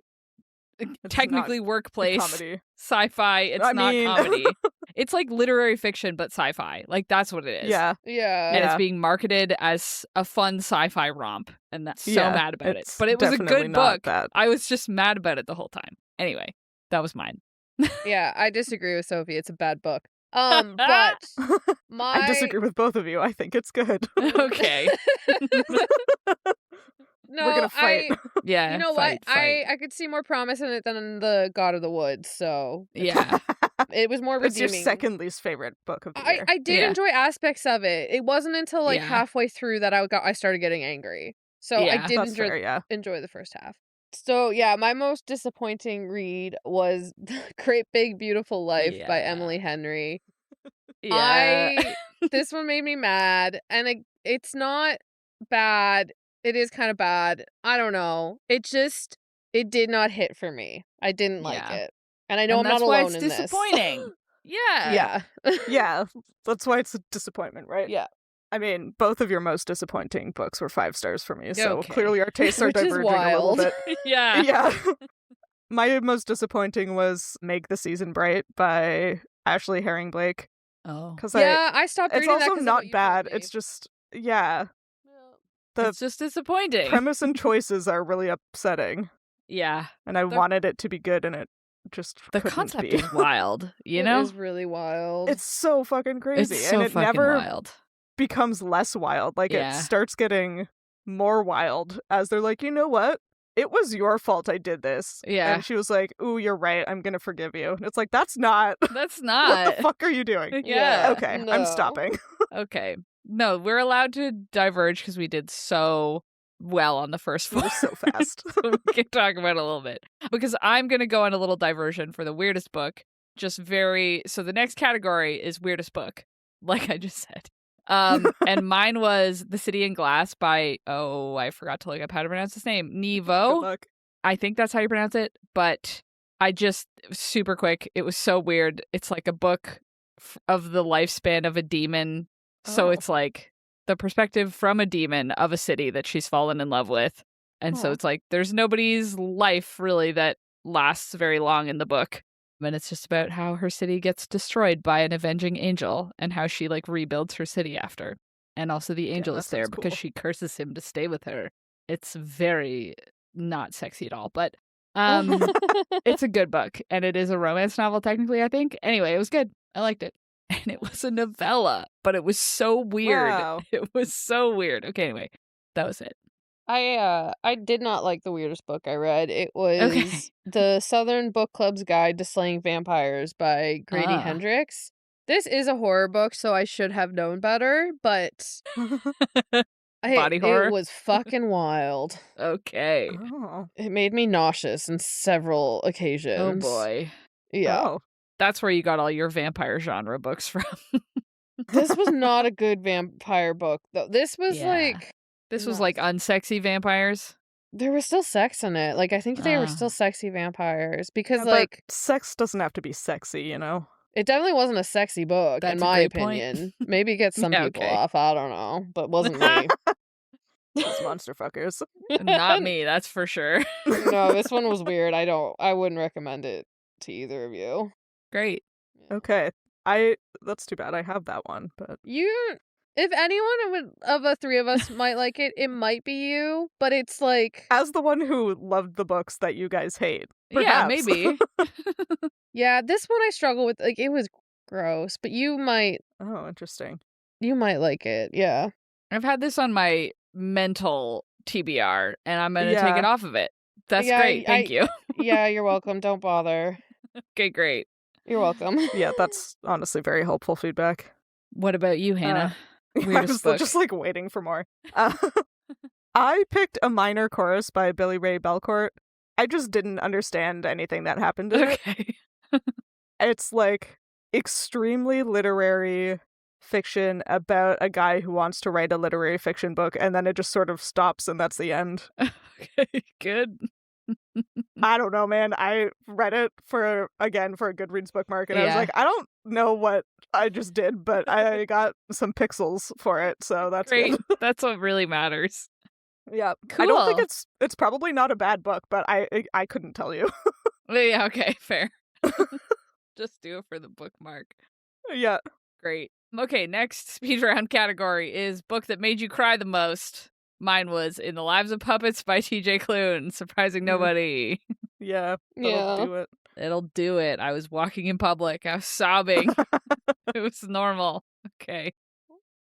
technically workplace comedy. sci-fi. It's I not mean- comedy. It's like literary fiction but sci-fi. Like that's what it is. Yeah. Yeah. And Yeah. it's being marketed as a fun sci-fi romp, and that's so Yeah, mad about it. it's But it was a definitely good not book. that. I was just mad about it the whole time. Anyway, that was mine. Yeah, I disagree with Sophie. It's a bad book. But my I disagree with both of you. I think it's good. Okay. No, We're gonna fight. Yeah. You know fight, what? fight. I could see more promise in it than the God of the Woods, so Yeah. it was more It's your redeeming. second least favorite book of the year. I did Yeah. enjoy aspects of it. It wasn't until like Yeah. halfway through that I started getting angry. So Yeah, I did That's fair, yeah. enjoy the first half. So yeah, my most disappointing read was Great Big Beautiful Life by Yeah. Emily Henry. Yeah. This one made me mad, and it's not bad. It is kind of bad. I don't know. It did not hit for me. I didn't like Yeah. it, and I know And I'm that's not why alone it's in this. disappointing. Yeah. Yeah. Yeah, that's why it's a disappointment, right? Yeah. I mean, both of your most disappointing books were 5 stars for me, so Okay. clearly our tastes are Which is diverging a little wild. bit. Yeah. Yeah. My most disappointing was Make the Season Bright by Ashley Herring Blake. Oh. Because Yeah, I stopped it's reading that also 'cause of not what you told bad. me. It's just, yeah. The It's just disappointing. premise and choices are really upsetting. Yeah. And I wanted it to be good, and it just The couldn't concept be. is wild, you It know? is really wild. It's so fucking crazy. It's so and it fucking never wild. becomes less wild. Like, Yeah. it starts getting more wild as they're like, you know what? It was your fault I did this. Yeah. And she was like, ooh, you're right. I'm going to forgive you. And it's like, that's not. That's What not. the fuck are you doing? Yeah. Okay, no. I'm stopping. Okay. No, we're allowed to diverge because we did so well on the first We're four. so fast. So we can talk about it a little bit. Because I'm going to go on a little diversion for the weirdest book. So the next category is weirdest book, like I just said. And mine was The City in Glass by, I forgot to look up how to pronounce his name. Good Nevo. luck. I think that's how you pronounce it. But super quick. It was so weird. It's like a book of the lifespan of a demon. So Oh. it's like the perspective from a demon of a city that she's fallen in love with. And so Aw. it's like there's nobody's life really that lasts very long in the book. And it's just about how her city gets destroyed by an avenging angel and how she like rebuilds her city after. And also the angel that is there sounds because cool. she curses him to stay with her. It's very not sexy at all, but it's a good book, and it is a romance novel technically, I think. Anyway, it was good. I liked it. And it was a novella, but it was so weird. Wow. It was so weird. Okay, anyway, that was it. I did not like the weirdest book I read. It was Okay. The Southern Book Club's Guide to Slaying Vampires by Grady Ah. Hendrix. This is a horror book, so I should have known better, but Body It horror? was fucking wild. Okay. Oh. It made me nauseous on several occasions. Oh boy. Yeah. Oh. That's where you got all your vampire genre books from. This was not a good vampire book, though. This was Yeah. This was no. like unsexy vampires. There was still sex in it. Like, I think they were still sexy vampires because, But like, sex doesn't have to be sexy, you know? it definitely wasn't a sexy book, in That's a my great point. opinion. Maybe it gets some Yeah, people okay. off. I don't know, but wasn't me. Those monster fuckers. Not me, that's for sure. No, this one was weird. I wouldn't recommend it to either of you. Great. Okay. That's too bad I have that one, but If anyone of the three of us might like it, it might be you, but it's like, as the one who loved the books that you guys hate, Yeah, perhaps. maybe. yeah, this one I struggle with. Like, it was gross, but you might Oh, interesting. like it. Yeah. I've had this on my mental TBR, and I'm going to take Yeah. it off of it. That's Yeah, great. Thank you. Yeah, you're welcome. Don't bother. Okay, great. You're welcome. Yeah, that's honestly very helpful feedback. What about you, Hannah? I Weirdest was book. just like waiting for more. I picked A Minor Chorus by Billy Ray Belcourt. I just didn't understand anything that happened in it. Okay. It's like extremely literary fiction about a guy who wants to write a literary fiction book, and then it just sort of stops and that's the end. Okay, good. I don't know, man. I read it for a Goodreads bookmark, and I was Yeah. like, I don't know what I just did, but I got some pixels for it, so that's Great. good. That's what really matters. Yeah. I don't think Cool. it's probably not a bad book, but I couldn't tell you. Yeah, okay, fair. Just do it for the bookmark. Yeah. Great. Okay, next speed round category is book that made you cry the most. Mine was In the Lives of Puppets by TJ Klune. Surprising nobody. Yeah. Yeah. That'll do it. It'll do it. I was walking in public. I was sobbing. It was normal. Okay.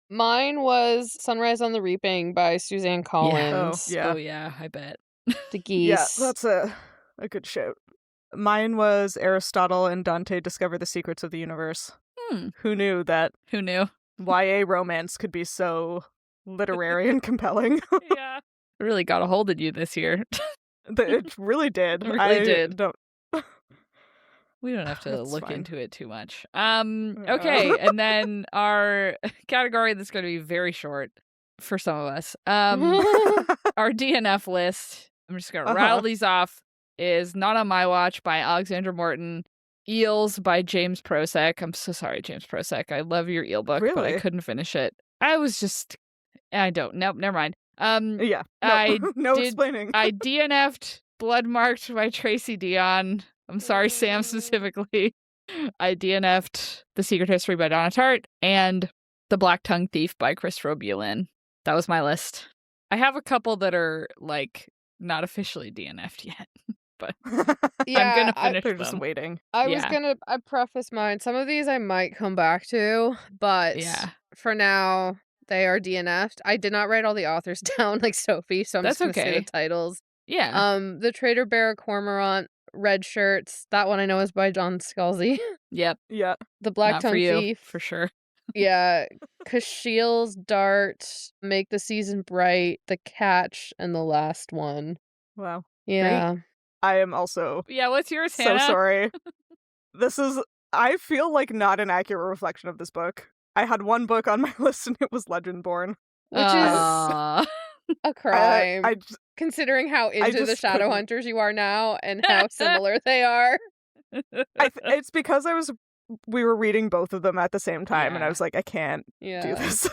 Mine was Sunrise on the Reaping by Suzanne Collins. Oh, yeah. Oh, yeah, I bet. The Geese. Yeah, that's a good shout. Mine was Aristotle and Dante Discover the Secrets of the Universe. Who knew that Who knew? YA romance could be so literary and compelling? Yeah. It really got a hold of you this year. It really did. It really did. Don't... We don't have to That's look fine. into it too much. Okay, and then our category that's going to be very short for some of us. Our DNF list, I'm just going to rattle these off, is Not on My Watch by Alexandra Morton, Eels by James Prosek. I'm so sorry, James Prosek. I love your eel book, but I Really? couldn't finish it. Nope, never mind. Yeah. No, I no did- explaining. I DNF'd Blood Marked by Tracy Dion. I'm sorry, Sam, specifically. I DNF'd The Secret History by Donna Tartt and The Black Tongue Thief by Christopher Bulin. That was my list. I have a couple that are, like, not officially DNF'd yet, but Yeah, I'm gonna finish They're just them. waiting. I preface mine. Some of these I might come back to, but Yeah. for now, they are DNF'd. I did not write all the authors down like Sophie, so I'm That's just gonna say okay. the titles. Yeah. The Trader Bear Cormorant, Red Shirts. That one I know is by John Scalzi. Yep. Yeah. The Black Not Tongue for you, Thief. for sure. Yeah. Kashiel's Dart, Make the Season Bright, The Catch, and the last one. Wow. Yeah. I am also Yeah, what's yours, so Hannah? sorry. I feel like not an accurate reflection of this book. I had one book on my list and it was Legendborn. Which is Aw. a crime. I just- Considering how into the just Shadow couldn't. Hunters you are now and how similar they are. it's because we were reading both of them at the same time, and Yeah. I was like, I can't do Yeah. this.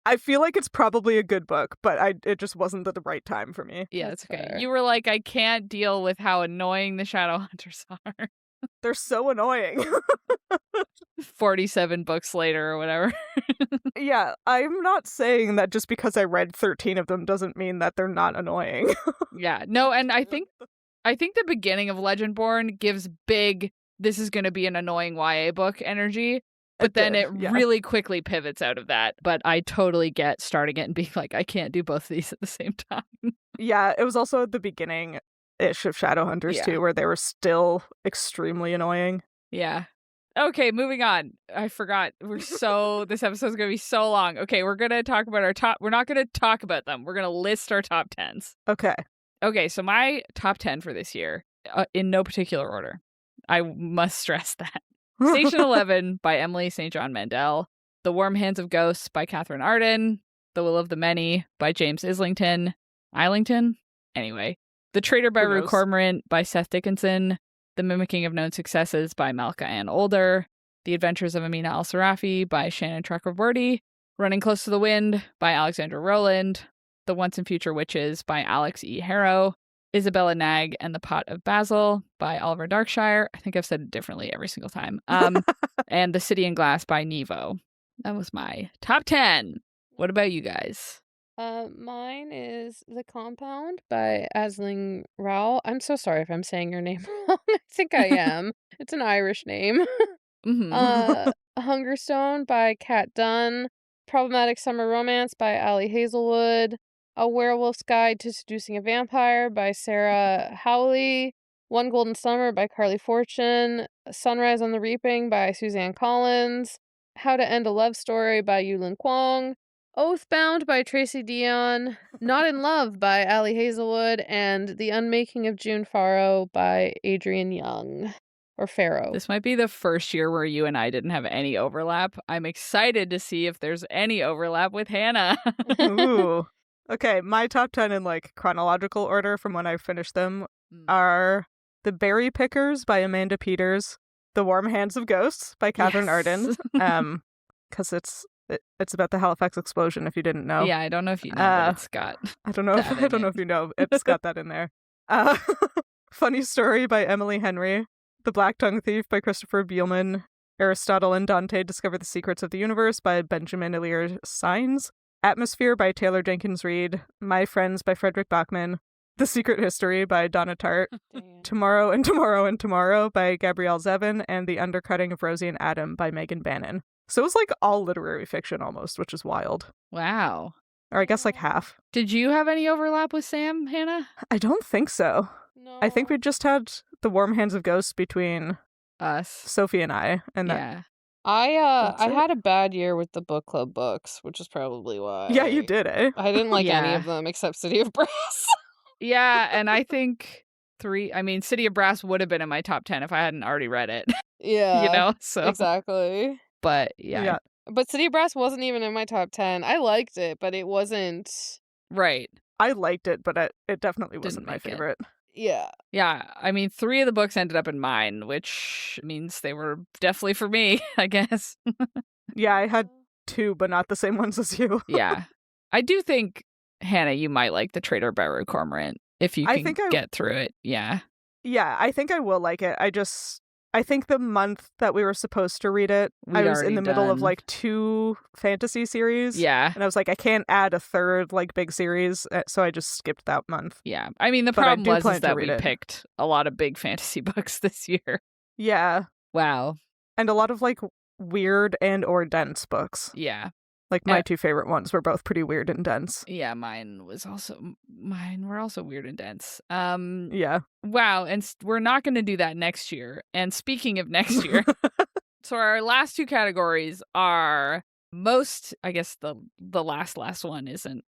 I feel like it's probably a good book, but it just wasn't the right time for me. Yeah, That's it's okay. fair. You were like, I can't deal with how annoying the Shadow Hunters are. They're so annoying. 47 books later or whatever. Yeah, I'm not saying that just because I read 13 of them doesn't mean that they're not annoying. Yeah. No, and I think the beginning of Legendborn gives big, this is going to be an annoying YA book energy, but then did, it yeah. really quickly pivots out of that. But I totally get starting it and being like, I can't do both of these at the same time. Yeah, it was also at the beginning-ish of Shadowhunters Yeah. too, where they were still extremely annoying. Yeah. Okay, moving on. I forgot. This episode's going to be so long. Okay, we're going to talk about our top. We're not going to talk about them. We're going to list our top 10s. Okay. Okay, so my top 10 for this year, in no particular order. I must stress that. Station 11 by Emily St. John Mandel. The Warm Hands of Ghosts by Catherine Arden. The Will of the Many by James Islington. Anyway. The Traitor by Rue Cormorant by Seth Dickinson. The Mimicking of Known Successes by Malka Ann Older. The Adventures of Amina Al-Sarafi by Shannon Chakraborty. Running Close to the Wind by Alexandra Rowland. The Once and Future Witches by Alex E. Harrow. Isabella Nag and the Pot of Basil by Oliver Darkshire. I think I've said it differently every single time. And The City in Glass by Nevo. That was my top 10. What about you guys? Mine is The Compound by Aisling Rao. I'm so sorry if I'm saying your name wrong. I think I am. It's an Irish name. Hungerstone by Kat Dunn. Problematic Summer Romance by Ali Hazelwood. A Werewolf's Guide to Seducing a Vampire by Sarah Howley. One Golden Summer by Carly Fortune. Sunrise on the Reaping by Suzanne Collins. How to End a Love Story by Yulin Kwong. Oathbound by Tracy Dion. Not in Love by Ali Hazelwood. And The Unmaking of June Farrow by Adrienne Young. Or Farrow. This might be the first year where you and I didn't have any overlap. I'm excited to see if there's any overlap with Hannah. Ooh. Okay, my top 10 in like chronological order from when I finished them are The Berry Pickers by Amanda Peters, The Warm Hands of Ghosts by Catherine Arden, because it's about the Halifax explosion. If you didn't know, yeah, I don't know if you know, but it's got. I don't know if you know. It's got that in there. Funny Story by Emily Henry, The Black Tongue Thief by Christopher Bielman, Aristotle and Dante Discover the Secrets of the Universe by Benjamin Elier Sainz, Atmosphere by Taylor Jenkins Reid, My Friends by Frederick Bachman, The Secret History by Donna Tartt, Tomorrow and Tomorrow and Tomorrow by Gabrielle Zevin, and The Undercutting of Rosie and Adam by Megan Bannon. So it was like all literary fiction almost, which is wild. Wow. Or I guess like half. Did you have any overlap with Sam, Hannah? I don't think so. No. I think we just had The Warm Hands of Ghosts between us, Sophie and I, and yeah. I had a bad year with the book club books, which is probably why. Yeah, you did, eh? I didn't like any of them except City of Brass. Yeah, and I think City of Brass would have been in my top 10 if I hadn't already read it. Yeah. So exactly. But yeah. But City of Brass wasn't even in my top 10. I liked it, but it wasn't. Right. I liked it, but it definitely wasn't my favorite. Yeah. Yeah. 3 of the books ended up in mine, which means they were definitely for me, I guess. Yeah, I had 2, but not the same ones as you. Yeah. I do think, Hannah, you might like The Traitor by Rue Cormorant if you can get through it. Yeah. Yeah, I think I will like it. I think the month that we were supposed to read it, I was in the middle of like 2 fantasy series. Yeah. And I was like, I can't add a third like big series, so I just skipped that month. Yeah. The problem was that we picked a lot of big fantasy books this year. Yeah. Wow. And a lot of like weird and or dense books. Yeah. Like my 2 favorite ones were both pretty weird and dense. Yeah, mine were also weird and dense. Yeah. Wow, and we're not going to do that next year. And speaking of next year, so our last 2 categories are most, I guess the last one isn't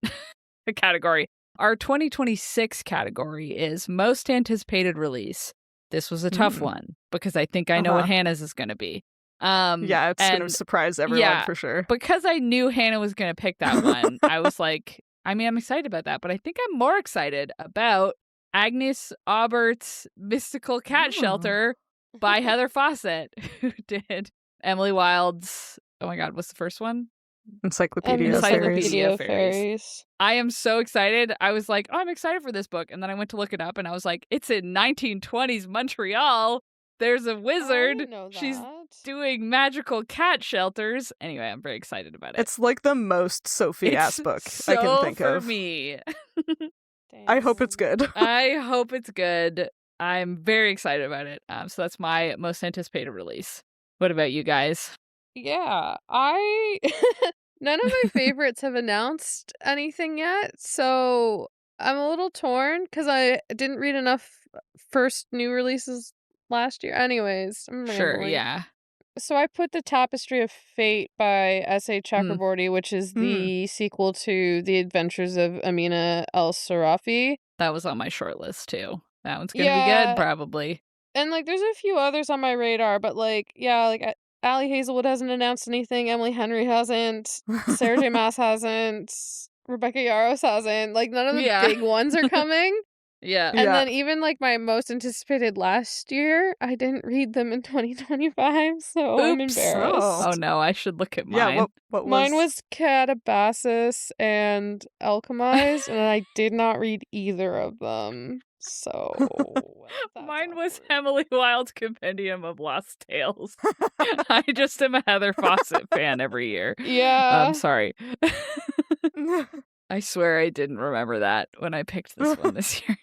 a category. Our 2026 category is most anticipated release. This was a tough one because I think I know what Hannah's is going to be. Yeah, it's going to surprise everyone for sure. Because I knew Hannah was going to pick that one, I was like, I'm excited about that, but I think I'm more excited about Agnes Aubert's Mystical Cat Shelter by Heather Fawcett, who did Emily Wilde's, oh my God, what's the first one? Encyclopedia of Fairies. I am so excited. I was like, I'm excited for this book. And then I went to look it up and I was like, it's in 1920s Montreal. There's a wizard. She's doing magical cat shelters. Anyway, I'm very excited about it. It's like the most Sophie-ass book I can think of. For me. I hope it's good. I hope it's good. I'm very excited about it. So that's my most anticipated release. What about you guys? Yeah, none of my favorites have announced anything yet, so I'm a little torn because I didn't read enough first new releases last year. Anyways, I'm sure, rambling. yeah. So I put The Tapestry of Fate by S.A. Mm. Chakraborty, which is Hmm. the sequel to The Adventures of Amina El-Sarafi. That was on my short list too. That one's gonna be good, Yeah, probably. and, like, there's a few others on my radar, but, like, yeah, like, Allie Hazelwood hasn't announced anything, Emily Henry hasn't, Sarah J. Maas hasn't, Rebecca Yarros hasn't, like, none of the Yeah. big ones are coming. Yeah. And Yeah. then even, like, my most anticipated last year, I didn't read them in 2025, so I'm Oops. embarrassed. Oh no, I should look at Yeah, mine. what Mine was Catabasis and Alchemized, and I did not read either of them. So that's Mine was awkward. Emily Wilde's Compendium of Lost Tales. I just am a Heather Fawcett fan every year. Yeah. Sorry. I swear I didn't remember that when I picked this one this year.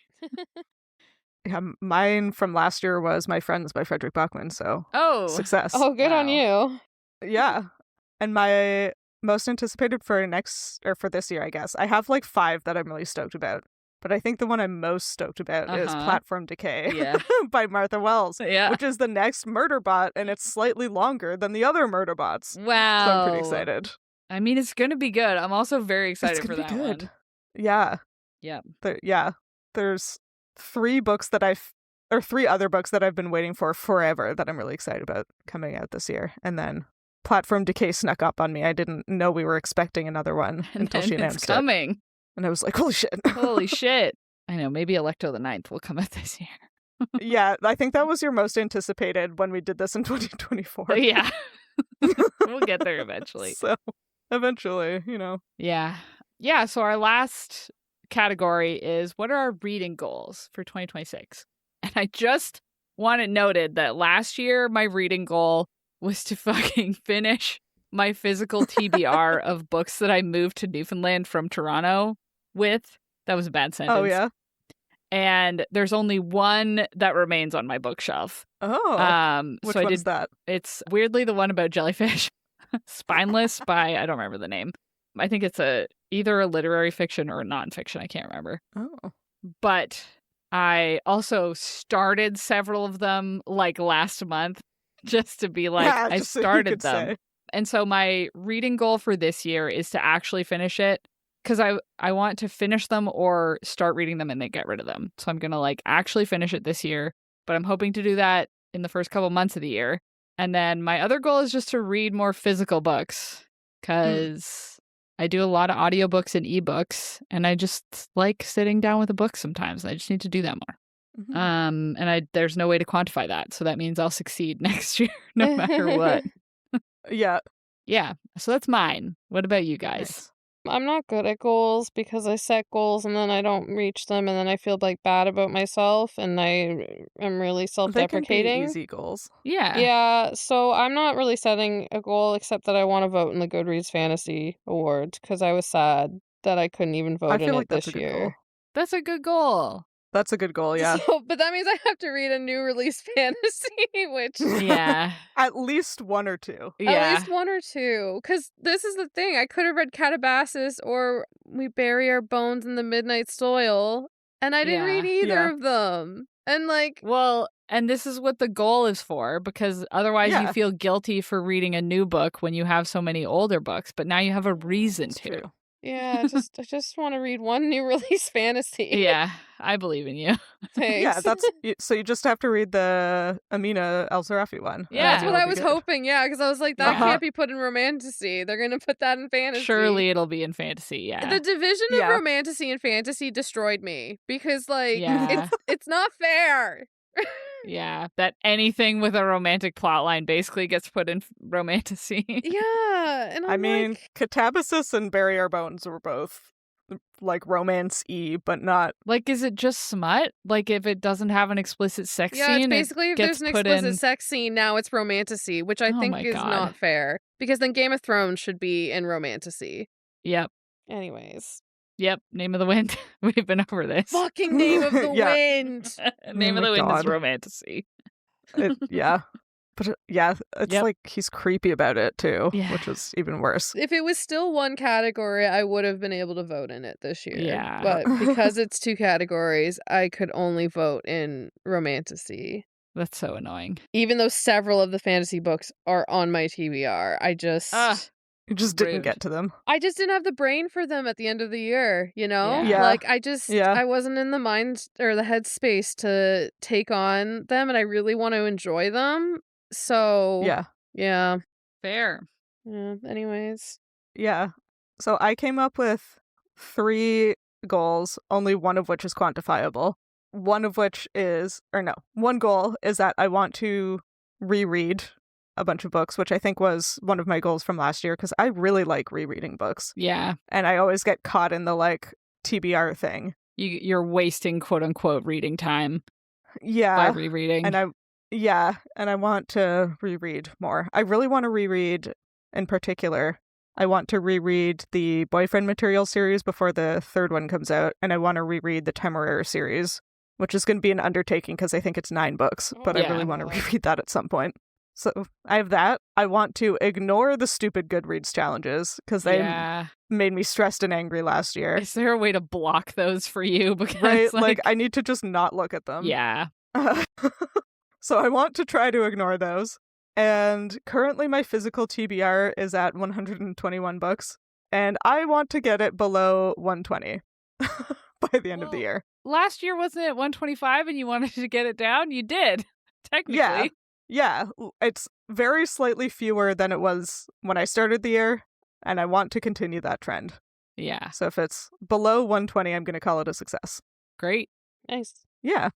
Yeah, mine from last year was My Friends by Frederick Bachman, so Oh. success. Oh, good on Wow. you. Yeah. And my most anticipated for this year, I guess. I have like 5 that I'm really stoked about. But I think the one I'm most stoked about is Uh-huh. Platform Decay Yeah. by Martha Wells, Yeah. which is the next murder bot, and it's slightly longer than the other murder bots. Wow. So I'm pretty excited. I mean, it's going to be good. I'm also very It's excited for gonna that be good. one. Yeah. Yep. There's 3 other books that I've been waiting for forever that I'm really excited about coming out this year. And then Platform Decay snuck up on me. I didn't know we were expecting another one And until then she it's announced it. coming. And I was like, holy shit. Holy shit. I know, maybe Electo the Ninth will come out this year. Yeah, I think that was your most anticipated when we did this in 2024. Yeah. We'll get there eventually. So, eventually, Yeah. Yeah, so our last category is what are our reading goals for 2026? And I just want it noted that last year my reading goal was to fucking finish my physical TBR of books that I moved to Newfoundland from Toronto with. That was a bad sentence. Oh, yeah? And there's only one that remains on my bookshelf. Oh, which so I one did. is that? It's weirdly the one about jellyfish, Spineless by I don't remember the name. I think it's either a literary fiction or a nonfiction. I can't remember. Oh. But I also started several of them like last month, just to be like Yeah, I just so you started could them. say. And so my reading goal for this year is to actually finish it. Because I want to finish them or start reading them and then get rid of them. So I'm going to like actually finish it this year. But I'm hoping to do that in the first couple months of the year. And then my other goal is just to read more physical books. Because I do a lot of audiobooks and ebooks. And I just like sitting down with a book sometimes. I just need to do that more. Mhm. And there's no way to quantify that. So that means I'll succeed next year, no matter what. Yeah. Yeah. So that's mine. What about you guys? Nice. I'm not good at goals because I set goals and then I don't reach them and then I feel like bad about myself and I am really They can be self-deprecating. easy goals. Yeah. Yeah, so I'm not really setting a goal except that I want to vote in the Goodreads Fantasy Awards because I was sad that I couldn't even I vote in feel like it that's a this good goal. year. That's a good goal. That's a good goal, yeah. So, but that means I have to read a new release fantasy, which Yeah. At least 1 or 2. at Yeah. least 1 or 2. Because this is the thing. I could have read Catabasis or We Bury Our Bones in the Midnight Soil, and I didn't read Yeah. either Yeah. of them. And like, Well, and this is what the goal is for, because otherwise you Yeah. feel guilty for reading a new book when you have so many older books, but now you have a reason It's to. true. yeah, I just want to read one new release fantasy. Yeah, I believe in you. Thanks. Yeah, so you just have to read the Amina El-Sarafi one. Yeah. That's what I It'll be was good. hoping, yeah, because I was like, that Uh-huh. can't be put in romantasy. They're gonna put that in fantasy. Surely it'll be in fantasy, yeah. The division of Yeah. romantasy and fantasy destroyed me because, like, Yeah. it's not fair. Yeah, that anything with a romantic plotline basically gets put in romantasy. Yeah, and I I'm mean, like, Catabasis and Bury Our Bones were both like romance-y, but not. Like, is it just smut? Like, if it doesn't have an explicit sex yeah, scene, it's it basically if gets there's an put explicit in. sex scene, now it's romantasy, which I Oh think my is God. not fair because then Game of Thrones should be in romantasy. Yep. Anyways, Yep. Name of the Wind. We've been over this. fucking Name of the Yeah. Wind. Name Oh of my the Wind is God. romantasy. Yeah. But yeah, it's Yep. like he's creepy about it too, Yeah. which is even worse. If it was still one category, I would have been able to vote in it this year. Yeah. But because it's 2 categories, I could only vote in romantasy. That's so annoying. Even though several of the fantasy books are on my TBR. You just didn't Rude. get to them. I just didn't have the brain for them at the end of the year, you know? Yeah. Like, Yeah. I wasn't in the mind or the headspace to take on them, and I really want to enjoy them. So, Yeah. yeah. Fair. Yeah, anyways. Yeah. So I came up with 3 goals, only one of which is quantifiable. One goal is that I want to reread a bunch of books, which I think was one of my goals from last year, because I really like rereading books. Yeah. And I always get caught in the, like, TBR thing. You're wasting quote unquote reading time by Yeah. rereading. And I want to reread more. I really want to reread, in particular, I want to reread the Boyfriend Material series before the 3rd one comes out, and I want to reread the Temeraire series, which is going to be an undertaking because I think it's 9 books, but I Yeah. really want to reread that at some point. So I have that. I want to ignore the stupid Goodreads challenges because they made me stressed and angry last year. Is there a way to block those for you? Because Right? Like, I need to just not look at them. Yeah. So I want to try to ignore those. And currently my physical TBR is at 121 books. And I want to get it below 120 by the end of the year. Last year wasn't it 125 and you wanted to get it down? You did, technically. Yeah. It's very slightly fewer than it was when I started the year. And I want to continue that trend. Yeah. So if it's below 120, I'm going to call it a success. Great. Nice. Yeah.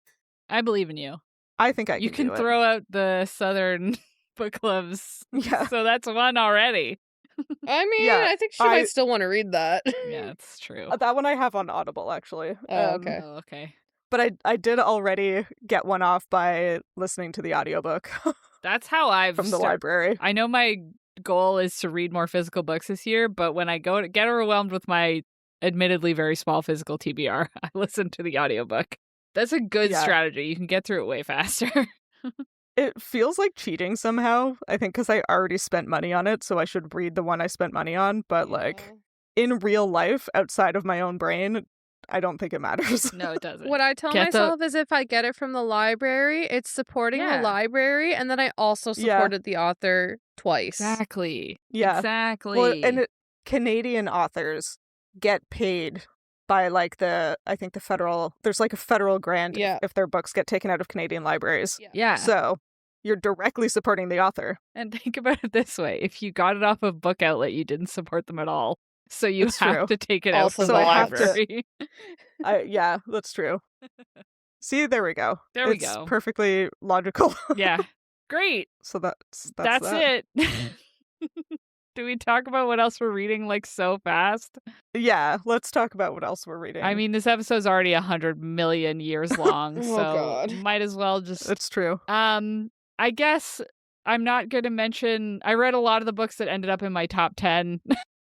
I believe in you. I think I can You can do it. throw out the Southern book clubs. Yeah. So that's one already. I mean, Yeah, I think she might still want to read that. Yeah, it's true. That one I have on Audible, actually. Oh, okay. Oh, okay. But I did already get one off by listening to the audiobook That's how I've from the library. I know my goal is to read more physical books this year, but when I get overwhelmed with my admittedly very small physical TBR, I listen to the audiobook. That's a good strategy. You can get through it way faster. It feels like cheating somehow, I think, because I already spent money on it, so I should read the one I spent money on. But, like, in real life, outside of my own brain, I don't think it matters. No, it doesn't. What I tell myself is if I get it from the library, it's supporting the library, and then I also supported the author twice. Exactly. Yeah. Exactly. Well, and Canadian authors get paid by, like, I think the federal, there's like a federal grant if their books get taken out of Canadian libraries. Yeah. So you're directly supporting the author. And think about it this way. If you got it off of Book Outlet, you didn't support them at all. So you have to take it out from the library. Yeah, that's true. See, there we go. It's perfectly logical. Yeah. Great. So that's it. Do we talk about what else we're reading like so fast? Yeah, let's talk about what else we're reading. I mean, this episode's already 100 million years long, so might as well just... It's true. I guess I'm not going to mention... I read a lot of the books that ended up in my top 10,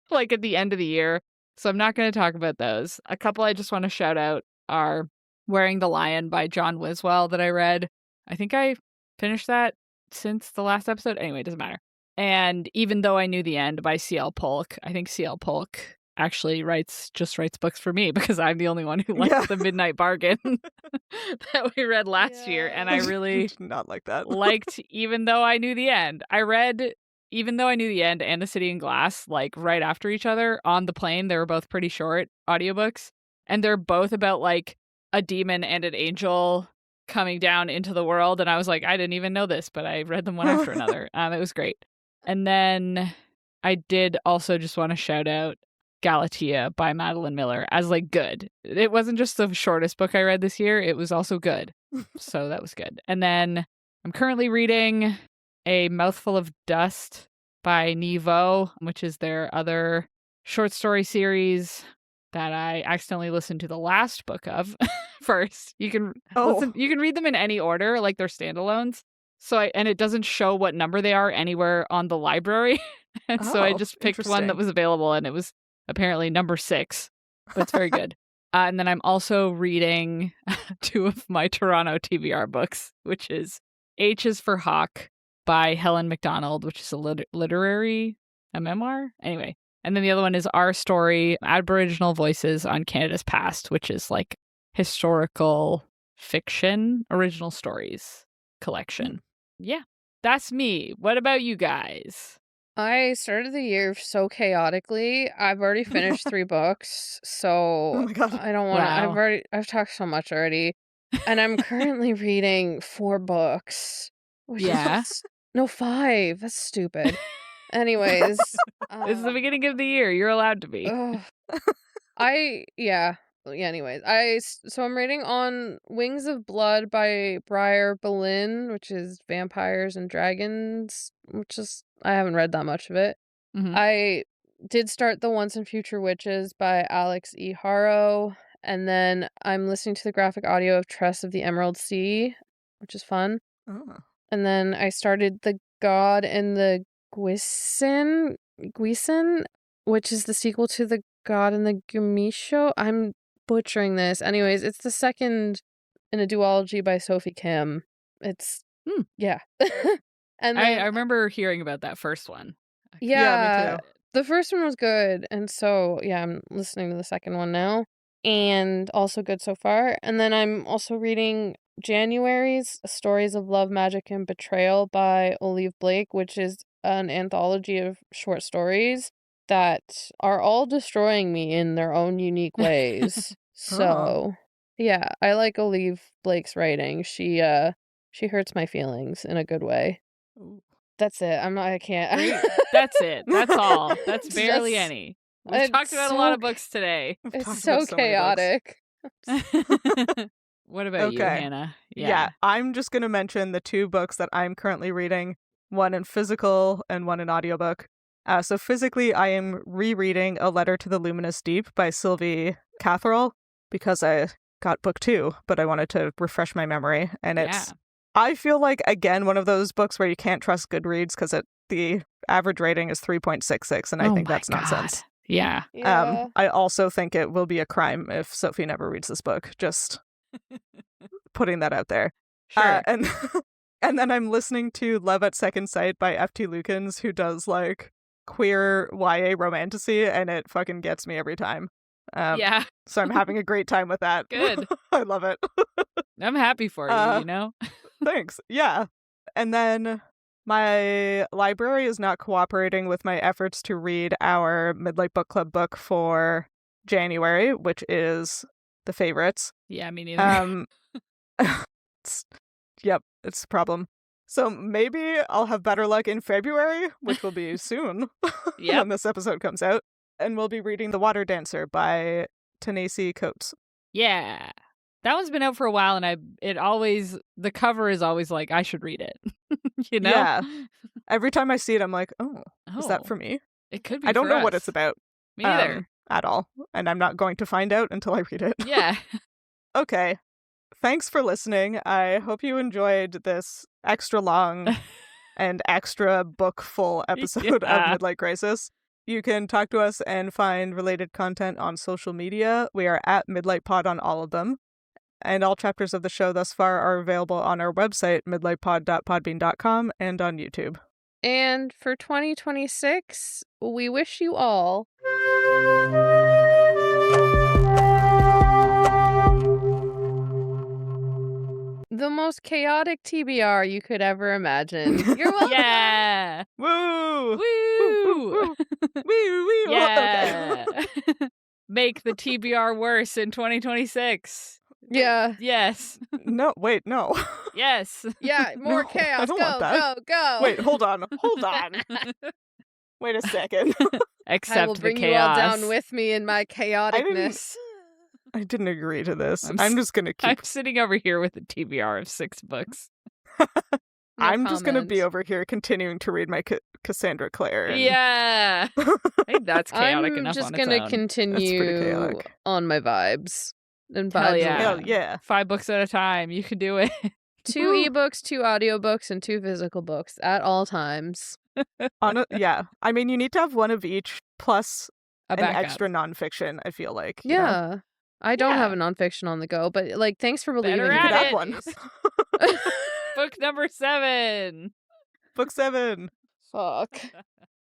like at the end of the year, so I'm not going to talk about those. A couple I just want to shout out are Wearing the Lion by John Wiswell that I read. I think I finished that since the last episode. Anyway, it doesn't matter. And Even Though I Knew the End by C.L. Polk. I think C.L. Polk actually writes books for me because I'm the only one who likes the Midnight Bargain that we read last year. And I really did not like that. liked Even Though I Knew the End. I read Even Though I Knew the End and The City in Glass like right after each other on the plane. They were both pretty short audiobooks. And they're both about like a demon and an angel coming down into the world. And I was like, I didn't even know this, but I read them one after another. It was great. And then I did also just want to shout out Galatea by Madeline Miller as like good. It wasn't just the shortest book I read this year. It was also good. So that was good. And then I'm currently reading A Mouthful of Dust by Niveau, which is their other short story series that I accidentally listened to the last book of first. You can read them in any order, like they're standalones. And it doesn't show what number they are anywhere on the library. And so I just picked one that was available, and it was apparently number 6. But it's very good. And then I'm also reading 2 of my Toronto TBR books, which is H is for Hawk by Helen MacDonald, which is a memoir? Anyway. And then the other one is Our Story, Aboriginal Voices on Canada's Past, which is like historical fiction, original stories. collection. Yeah, that's me. What about you guys? I started the year so chaotically. I've already finished 3 books, Oh so my god. I don't wanna Wow. I've talked so much already, and I'm currently reading 4 books, which is Yeah. just no, 5, that's stupid. Anyways, This is the beginning of the year. You're allowed to be. ugh. Yeah. Anyways, so I'm reading on Wings of Blood by Briar Boleyn, which is vampires and dragons, which is I haven't read that much of it. Mhm. I did start The Once and Future Witches by Alex E. Harrow, and then I'm listening to the graphic audio of Tress of the Emerald Sea, which is fun. Oh. And then I started The God and the Guisan, which is the sequel to The God and the Gumisho. I'm butchering this. Anyways, it's the second in a duology by Sophie Kim. It's Hmm. yeah. And I then remember hearing about that first one. Yeah, me yeah, too. the first one was good, and so yeah, I'm listening to the second one now, and also good so far. And then I'm also reading January's Stories of Love, Magic, and Betrayal by Olive Blake, which is an anthology of short stories that are all destroying me in their own unique ways. Oh. So yeah, I like Olive Blake's writing. She hurts my feelings in a good way. Ooh. That's it. I can't. Great. That's it. That's all. That's It's barely just any. We've it's talked about a lot so of books today. We've it's talked so about so many books. chaotic. What about you, Okay. Hannah? Yeah, I'm just going to mention the 2 books that I'm currently reading, one in physical and one in audiobook. So physically, I am rereading A Letter to the Luminous Deep by Sylvie Catherall because I got book 2, but I wanted to refresh my memory. And it's, I feel like, again, one of those books where you can't trust Goodreads because the average rating is 3.66, and I think that's nonsense. Yeah. Yeah. I also think it will be a crime if Sophie never reads this book. Just putting that out there. Sure. And and then I'm listening to Love at Second Sight by F.T. Lukens, who does like queer YA romantasy, and it fucking gets me every time. Yeah. So I'm having a great time with that. Good. I love it. I'm happy for you, you know? Thanks. Yeah. And then my library is not cooperating with my efforts to read our Midlight Book Club book for January, which is The Favorites. Yeah, me neither. Yep, it's a problem. So maybe I'll have better luck in February, which will be soon Yep. when this episode comes out. And we'll be reading The Water Dancer by Ta-Nehisi Coates. Yeah. That one's been out for a while, and the cover is always like, I should read it. You know? Yeah. Every time I see it, I'm like, oh, is that Oh, for me? it could be I don't for know what us. it's about Me neither. at all. And I'm not going to find out until I read it. Yeah. Okay. Thanks for listening. I hope you enjoyed this extra long and extra book full episode Yeah. of Midlight Crisis. You can talk to us and find related content on social media. We are at Midlight Pod on all of them. And all chapters of the show thus far are available on our website, midlightpod.podbean.com, and on YouTube. And for 2026, we wish you all the most chaotic TBR you could ever imagine. You're welcome. Yeah. Woo! Woo! Woo! Woo! Woo! Yeah. Okay. Make the TBR worse in 2026. Yeah. Yes. No, wait, no. Yes. Yeah, more No, I chaos. don't Go, want that. go. Wait, hold on. Wait a second. Except I will bring the you all chaos. down with me in my chaoticness. I didn't agree to this. I'm I'm just gonna I'm keep. sitting over here with a TBR of 6 books. No I'm just gonna be comment. over here continuing to read my Cassandra Clare. And... Yeah. I think that's chaotic I'm enough just on its gonna own. That's pretty continue chaotic. on my vibes. And Hell vibes yeah. Hell yeah. 5 books at a time. You could do it. 2 ebooks, 2 audiobooks, and 2 physical books at all times. Yeah. I mean, you need to have one of each plus A an backup. extra nonfiction, I feel like. you know? Yeah. I don't Yeah. have a nonfiction on the go, but like thanks for believing Better in You could at have it. one. Book number 7. Book 7. Fuck.